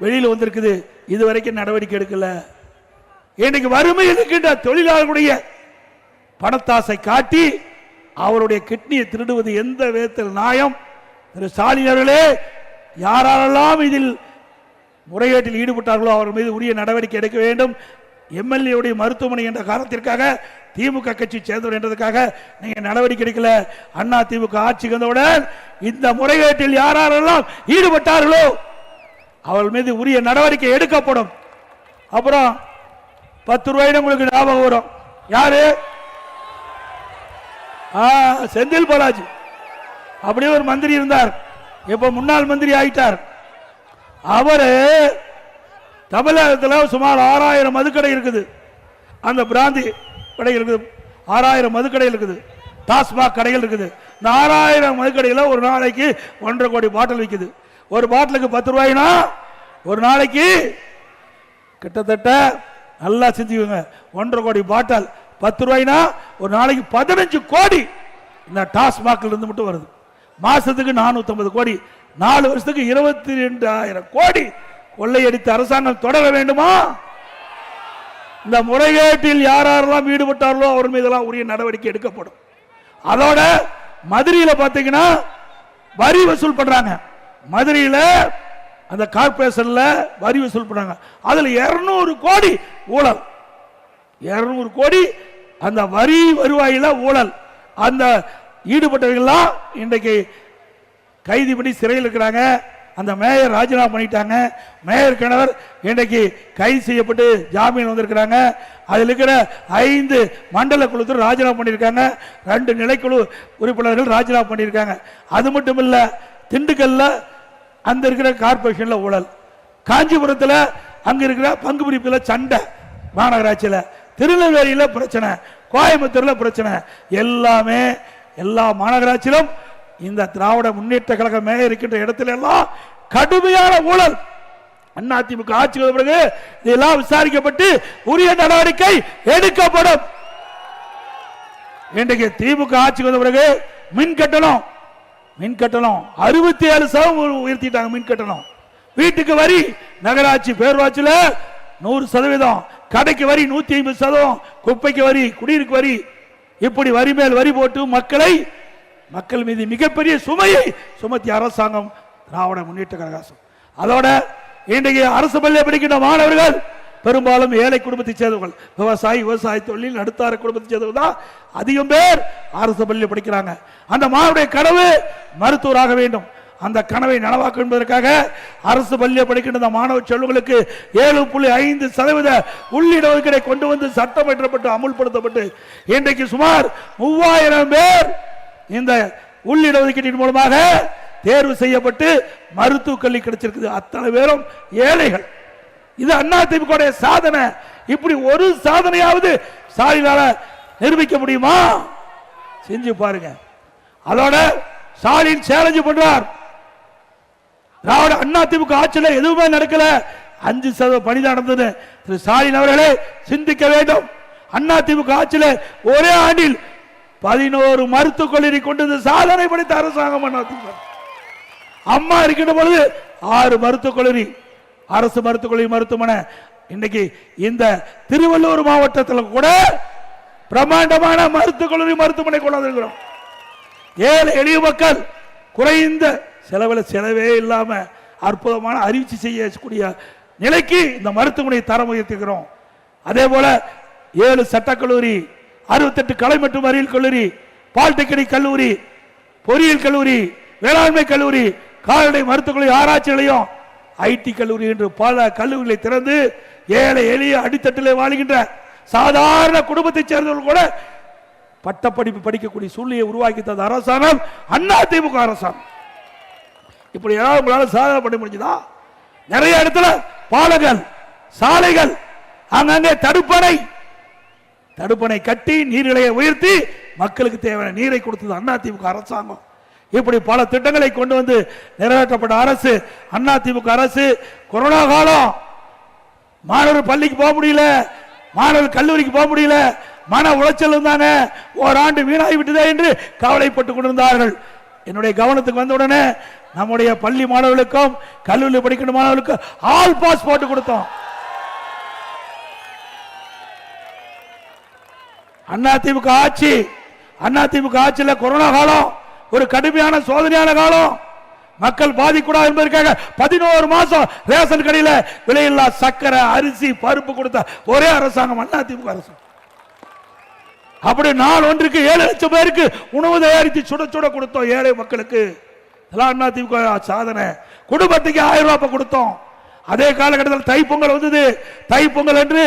வெளியில் வந்திருக்குது. இதுவரைக்கும் நடவடிக்கை எடுக்கல. இன்னைக்கு வறுமையில் இருக்கின்ற தொழிலாளர்களுடைய பணத்தாசை காட்டி அவருடைய கிட்னியை திருடுவது எந்த விதத்தில் நியாயம்? திரு ஸ்டாலின் அவர்களே, யாரெல்லாம் இதில் முறைகேட்டில் ஈடுபட்டார்களோ அவர் மீது உரிய நடவடிக்கை எடுக்க வேண்டும். எம்எல்ஏ மருத்துவமனை என்ற காரணத்திற்காக திமுக கட்சி சேர்ந்தவர் என்றதுக்காக நீங்க நடவடிக்கை எடுக்கல. அண்ணா திமுக ஆட்சிக்கு வந்தவுடன் இந்த முறைகேட்டில் யாரெல்லாம் ஈடுபட்டார்களோ அவர்கள் மீது உரிய நடவடிக்கை எடுக்கப்படும். அப்புறம் 10 ரூபாய் உங்களுக்கு ஞாபகம் வரும். யாரு? செந்தில் பாலாஜி. அப்படியே ஒரு மந்திரி இருந்தார், இப்ப முன்னாள் மந்திரி ஆயிட்டார். அவரு தமிழகத்தில் சுமார் 6000 மதுக்கடை இருக்குது. அந்த பிராந்தி கடை இருக்குது, 6000 மதுக்கடைகள் இருக்குது, டாஸ்மாக் கடைகள் இருக்குது. இந்த 6000 மதுக்கடையில் ஒரு நாளைக்கு 1.5 கோடி பாட்டில் விற்குது. ஒரு பாட்டிலுக்கு 10 ரூபாய்னா ஒரு நாளைக்கு கிட்டத்தட்ட நல்லா செஞ்சுக்கோங்க, 1.5 கோடி பாட்டில் 10 ரூபாய்னா ஒரு நாளைக்கு 15 கோடி இந்த டாஸ்மாக்ல இருந்து மட்டும் வருது. மாசத்துக்கு 450 கோடி, 4 வருஷத்துக்கு 22,000 கோடி கொள்ளையடித்து அரசாங்கம் தொடர வேண்டுமா? இந்த முறைகேட்டில் யாரெல்லாம் ஈடுபட்டார்களோ அவர் மீதெல்லாம் உரிய நடவடிக்கை எடுக்கப்படும். அதோட மதுரையில் பார்த்தீங்கன்னா வரி வசூல் பண்றாங்க. மதுரையில் அந்த கார்பரேஷன்ல வரி வசூல் பண்றாங்க. அதுல 200 கோடி ஊழல், 200 கோடி அந்த வரி வருவாயில ஊழல். அந்த ஈடுபட்டவர்கள்லாம் இன்றைக்கு கைது பண்ணி சிறையில் இருக்கிறாங்க. அந்த மேயர் ராஜினாமா பண்ணிட்டாங்க. மேயர் கணவர் இன்றைக்கு கைது செய்யப்பட்டு ஜாமீன் வந்திருக்கிறாங்க. அதில் இருக்கிற 5 மண்டல குழுக்கள் ராஜினாமா பண்ணியிருக்காங்க. 2 நிலைக்குழு உறுப்பினர்கள் ராஜினாமா பண்ணியிருக்காங்க. அது மட்டும் இல்ல, திண்டுக்கல்ல அந்த இருக்கிற கார்பரேஷன்ல ஊழல், காஞ்சிபுரத்தில் அங்க இருக்கிற பங்கு பிரிப்பில் சண்டை, மாநகராட்சியில், திருநெல்வேலியில பிரச்சனை, கோயம்புத்தூர்ல பிரச்சனை, எல்லாமே எல்லா மாநகராட்சியிலும் இந்த திராவிட முன்னேற்ற கழக மேயர் இருக்கின்ற இடத்துல எல்லாம் கடுமையான ஊழல். அதிமுக ஆட்சி வந்த பிறகு இதெல்லாம் விசாரிக்கப்பட்டு உரிய நடவடிக்கை எடுக்கப்படும். இன்றைக்கு திமுக ஆட்சி வந்த பிறகு மின் கட்டணம் 67% உயர்த்திட்டாங்க. மின் கட்டணம், வீட்டுக்கு வரி, நகராட்சி பேரூராட்சியில் 100%, கடைக்கு வரி 150%, குப்பைக்கு வரி, குடியிருக்கு வரி, இப்படி வரி மேல் வரி போட்டு மக்கள் மீது மிகப்பெரிய சுமையை சுமத்திய அரசாங்கம் திராவிட முன்னேற்ற கழகம். அதோட இன்றைக்கு அரசு பள்ளியை படிக்கின்ற மாணவர்கள் பெரும்பாலும் ஏழை குடும்பத்தை சேர்ந்தவர்கள், விவசாய தொழில் நடுத்தார குடும்பத்தை சேர்ந்தவர்கள் தான் அதிகம் பேர் அரசு பள்ளியில் படிக்கிறாங்க. அந்த மாணவருடைய கனவு மருத்துவராக வேண்டும். அந்த கனவை நனவாக்கும் என்பதற்காக அரசு பள்ளியை படிக்கின்ற மாணவ செல்வங்களுக்கு 7.5% உள்ளிடஒதுக்கீடை கொண்டு வந்து சட்டம் இயற்றப்பட்டு அமுல்படுத்தப்பட்டு இன்றைக்கு சுமார் 3000 பேர் இந்த உள்ளிடஒதுக்கீட்டின் மூலமாக தேர்வு செய்யப்பட்டு மருத்துவ கல்வி கிடைச்சிருக்குது. அத்தனை பேரும் ஏழைகள். இது அதிமுக சாதனை. இப்படி ஒரு சாதனையாவது ஸ்டாலினால நிரூபிக்க முடியுமா? செஞ்சு பாருங்க. அதோட ஸ்டாலின் சேலஞ்ச் பண்றார். திராவிட அதிமுக ஆட்சியில் எதுவுமே நடக்கல, 5% பணி நடந்தது. திரு ஸ்டாலின் அவர்களே சிந்திக்க வேண்டும். அதிமுக ஆட்சியில் ஒரே ஆண்டில் 11 மருத்துவக் கல்லூரி கொண்டு சாதனை படைத்த அரசாங்கம் அம்மா இருக்கின்ற பொழுது 6 மருத்துவக் கல்லூரி, அரசு மருத்துவக் கல்லூரி, மருத்துவமனை. இன்னைக்கு இந்த திருவள்ளூர் மாவட்டத்தில் கூட பிரம்மாண்டமான மருத்துவக் கல்லூரி, மருத்துவமனை கொண்டாந்துருக்கிறோம். ஏழை எளிய மக்கள் குறைந்த செலவே இல்லாம அற்புதமான அறிவிச்சு செய்யக்கூடிய நிலைக்கு இந்த மருத்துவமனை தரம் உயர்த்துகிறோம். அதே போல 7 சட்டக்கல்லூரி, 68 கலை மற்றும் அறிவியல் கல்லூரி, பாலிடெக்னிக் கல்லூரி, பொறியியல் கல்லூரி, வேளாண்மை கல்லூரி, கால்நடை மருத்துவக் கல்லூரி, ஆராய்ச்சி நிலையம், ஐடி கல்லூரி என்று பல கல்லூரிகளை திறந்து ஏழை எளிய அடித்தட்டிலே வாழ்கின்ற சாதாரண குடும்பத்தைச் சேர்ந்தவர்கள் கூட பட்டப்படிப்பு படிக்கக்கூடிய சூழ்நிலையை உருவாக்கி தந்த அரசாங்கம் அதிமுக அரசாங்கம். இப்படி ஏதாவது உங்களால சாதனை பண்ண முடிஞ்சதா? நிறைய இடத்துல பாலங்கள், சாலைகள், அங்கங்கே தடுப்பணை கட்டி நீர்நிலையை உயர்த்தி மக்களுக்கு தேவையான நீரை கொடுத்தது அதிமுக அரசாங்கம். இப்படி பல திட்டங்களை கொண்டு வந்து நிறைவேற்றப்பட்ட அரசு அதிமுக அரசு. கொரோனா காலம், மாணவர் பள்ளிக்கு போக முடியல, மாணவர் கல்லூரிக்கு போக முடியல, மன உளைச்சல் இருந்தாங்க, ஓராண்டு வீணாகி விட்டதே என்று கவலைப்பட்டுக் கொண்டிருந்தார்கள். என்னுடைய கவனத்துக்கு வந்த உடனே நம்முடைய பள்ளி மாணவர்களுக்கும் கல்லூரி படிக்கின்ற மாணவர்களுக்கும் ஆல் பாஸ் போட்டு கொடுத்தோம். அதிமுக ஆட்சியில் கொரோனா காலம் ஒரு கடுமையான சோதனையான காலம். மக்கள் பாதிக்கூடாது என்பதற்காக 11 மாசம் ரேஷன் கடையில் விலையில்லா சக்கரை அரிசி பருப்பு கொடுத்த ஒரே அரசாங்கம் அதிமுக அரசாங்கம். அப்படி நாள் ஒன்றுக்கு 7 லட்சம் பேருக்கு உணவு தயாரித்து சுட சுட கொடுத்தோம் ஏழை மக்களுக்கு. அதிமுக சாதனை. குடும்பத்துக்கு 1000 ரூபாய் கொடுத்தோம். அதே காலகட்டத்தில் தைப்பொங்கல் வந்தது. தைப்பொங்கல் என்று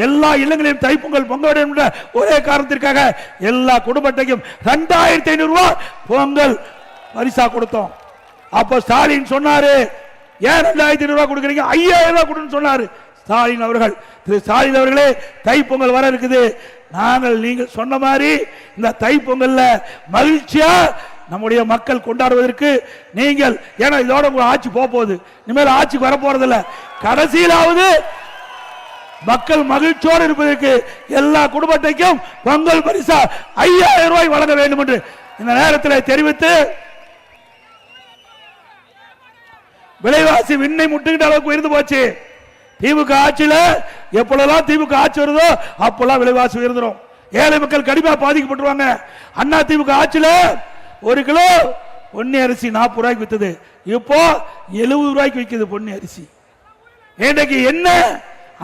எல்லா இல்லங்களையும் தைப்பொங்கல் பொங்க வேண்டும் என்ற ஒரே காரணத்திற்காக எல்லா குடும்பத்தையும் 2500 ரூபாய் பொங்கல் பரிசா கொடுத்தோம். அப்ப ஸ்டாலின் சொன்னாரு, ஏன் 2500 ரூபாய் கொடுக்குறீங்க, 5000 ரூபாய் கொடுன்னு சொன்னாரு ஸ்டாலின் அவர்கள். திரு ஸ்டாலின் அவர்களே, தைப்பொங்கல் வர இருக்குது. நாங்கள் நீங்கள் சொன்ன மாதிரி இந்த தைப்பொங்கல்ல மகிழ்ச்சியா நம்முடைய மக்கள் கொண்டாடுவதற்கு நீங்கள், ஏன்னா இதோட உங்க ஆட்சி போகுது, இனிமேல் ஆட்சிக்கு வரப்போறதில்ல, கடைசியிலாவது மக்கள் மகிழ்ச்சியோடு இருப்பதற்கு எல்லா குடும்பத்தையும் பொங்கல் பரிசா 5000 ரூபாய் வழங்க வேண்டும் என்று இந்த நேரத்தில் தெரிவித்து, விலைவாசி விண்ணை முட்டுகின்ற அளவுக்கு உயர்ந்து போச்சு. திமுக ஆட்சியில எப்பொழுதெல்லாம் திமுக ஆட்சி வருதோ அப்பெல்லாம் விலைவாசி உயர்ந்துடும். ஏழை மக்கள் கடிமா பாதிக்கப்பட்டுருவாங்க. அண்ணா திமுக ஆட்சியில 1 கிலோ பொன்னி அரிசி 40 ரூபாய்க்கு வித்தது, இப்போ 70 ரூபாய்க்கு விற்குது பொன்னி அரிசி. இன்றைக்கு என்ன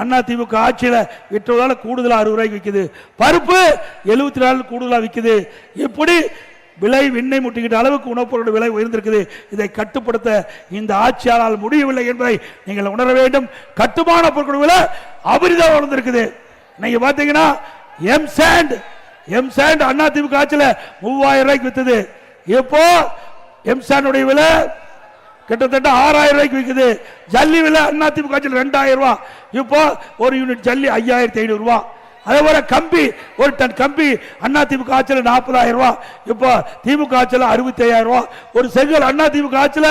அண்ணா திமுக ஆட்சியில விற்றதால கூடுதலா 60 ரூபாய்க்கு விற்குது. பருப்பு 74 கூடுதலா விற்குது. இப்படி விலை விண்ணை முட்டுகின்ற அளவுக்கு உணவுப் பொருட்கள் விலை உயர்ந்திருக்குது. இதை கட்டுப்படுத்த இந்த ஆட்சியாளர் முடியவில்லை என்பதை நீங்கள் உணர வேண்டும். கட்டுமான பொருட்கள் விலை அபரிதம் வளர்ந்திருக்குது. நீங்க பாத்தீங்கன்னா எம் சாண்ட் அண்ணா திமுக ஆட்சியில 3000 ரூபாய்க்கு வித்தது, இப்போ எம் சாண்டுடைய விலை கிட்டத்தட்ட 6000 ரூபாய்க்கு விற்குது. ஜல்லி விலை அண்ணா திமுக ஆட்சியில் 2000 ரூபாய், இப்போ ஒரு யூனிட் ஜல்லி 5500 ரூபாய். அதே போல கம்பி, ஒரு டன் கம்பி அண்ணா திமுக ஆட்சியில் 40000 ரூபாய், இப்போ திமுக ஆட்சியில் 65000 ரூபாய். ஒரு செங்கல் அண்ணா திமுக ஆட்சியில்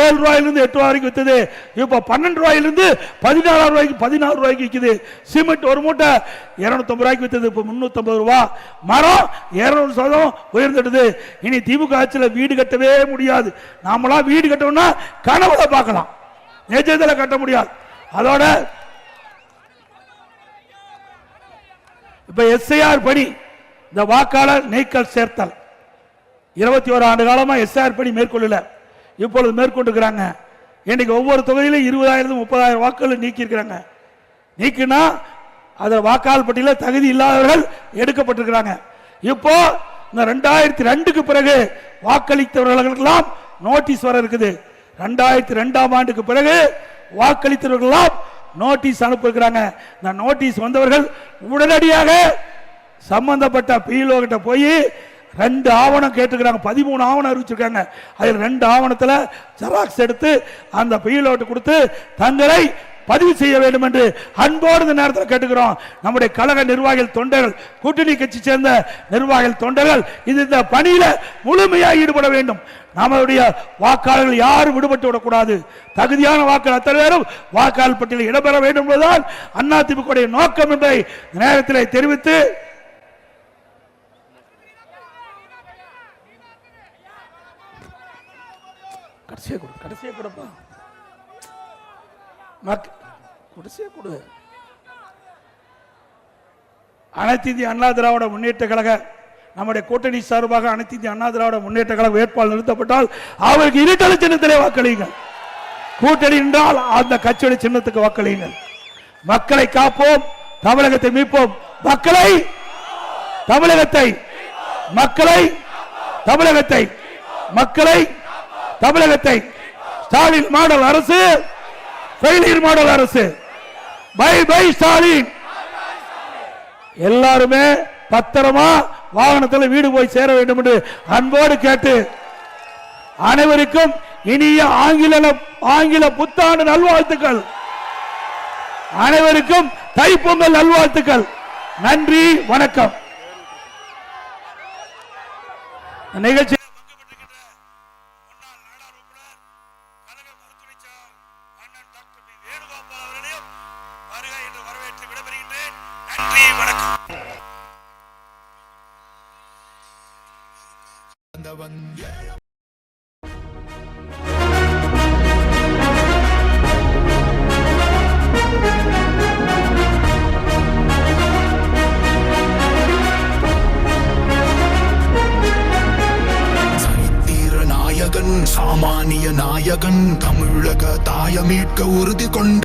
7 ரூபாயிலிருந்து 8 ரூபாய் வரைக்கும் வித்தது, இப்போ 12 ரூபாயிலிருந்து 14 ரூபாய்க்கு 14 ரூபாய்க்கு விற்குது. சிமெண்ட் ஒரு மூட்டை 250 ரூபாய்க்கு வித்தது, இப்போ 350 ரூபாய். மரம் 200% உயர்ந்துடுது. இனி திமுக ஆட்சியில் வீடு கட்டவே முடியாது. நாமளா வீடு கட்டணும்னா கனவுல பார்க்கலாம், நிஜத்தில் கட்ட முடியாது. அதோட இப்ப எஸ்ஐஆர் பணி, இந்த வாக்காளர் நீக்கல் சேர்த்தல் 21 ஆண்டு காலமா எஸ்ஐஆர் பணி மேற்கொள்ளல, இப்பொழுது மேற்கொண்டிருக்கிறாங்க. இன்னைக்கு ஒவ்வொரு தொகுதியிலும் 20,000 30,000 வாக்குகள் நீக்கி இருக்கிறாங்க. நீக்கினா அந்த வாக்காளர் பட்டியலில் தகுதி இல்லாதவர்கள் எடுக்கப்பட்டிருக்கிறாங்க. இப்போ இந்த 2002க்கு பிறகு வாக்களித்தவர்களுக்கெல்லாம் நோட்டீஸ் வர இருக்குது. 2002ஆம் ஆண்டுக்கு பிறகு வாக்களித்தவர்களெல்லாம் நோட்டீஸ் அனுப்பியிருக்கிறாங்க. இந்த நோட்டீஸ் வந்தவர்கள் உடனடியாக சம்பந்தப்பட்ட பிஎல்ஓ கிட்ட போய் 2 ஆவணம் கேட்டுக்கிறாங்க. 13 ஆவணம் அறிவிச்சிருக்காங்க. அதில் 2 ஆவணத்தில் ஜெராக்ஸ் எடுத்து அந்த பிஎல்ஓ கொடுத்து தங்களை பதிவு செய்ய வேண்டும் என்று அன்போடு இந்த நேரத்தில் கேட்டுக்கிறோம். நம்முடைய கழக நிர்வாகிகள் தொண்டர்கள், கூட்டணி கட்சி சேர்ந்த நிர்வாகிகள் தொண்டர்கள் இந்த பணியில முழுமையாக ஈடுபட வேண்டும். நம்மளுடைய வாக்காளர்கள் யாரும் விடுபட்டு விடக்கூடாது. தகுதியான வாக்காளர் அத்தனை பேரும் வாக்காளர் பட்டியலில் இடம்பெற வேண்டும் என்பதுதான் அதிமுக நோக்கம் என்பதை நேரத்தில் தெரிவித்து, கடைசியா கொடுப்பா அனைத்து இந்திய அண்ணா திராவிட முன்னேற்ற கழக நம்முடைய கூட்டணி சார்பாக அனைத்து இந்திய அண்ணா திராவிட முன்னேற்ற கழக வேட்பாளர் நிறுத்தப்பட்டால் அவருக்கு இருட்டலை சின்னத்திலே வாக்களியுங்கள். கூட்டணி என்றால் அந்த கட்சியுடைய சின்னத்துக்கு வாக்களியுங்கள். மக்களை காப்போம், தமிழகத்தை மீட்போம். மக்களை தமிழகத்தை மக்களை தமிழகத்தை மக்களை தமிழகத்தை ஸ்டாலின் மாடல் அரசு, ஃபெயிலியர் மாடல் அரசு. Bye bye Stalin. எல்லாருமே பத்திரமா வாகனத்தில் வீடு போய் சேர வேண்டும் என்று அன்போடு கேட்டு அனைவருக்கும் இனிய ஆங்கில புத்தாண்டு நல்வாழ்த்துக்கள். அனைவருக்கும் தைப்பொங்கல் நல்வாழ்த்துக்கள். நன்றி, வணக்கம். நிகழ்ச்சி நாயகன் சாமானிய நாயகன் தமிழக தாய மீட்க உறுதி கொண்ட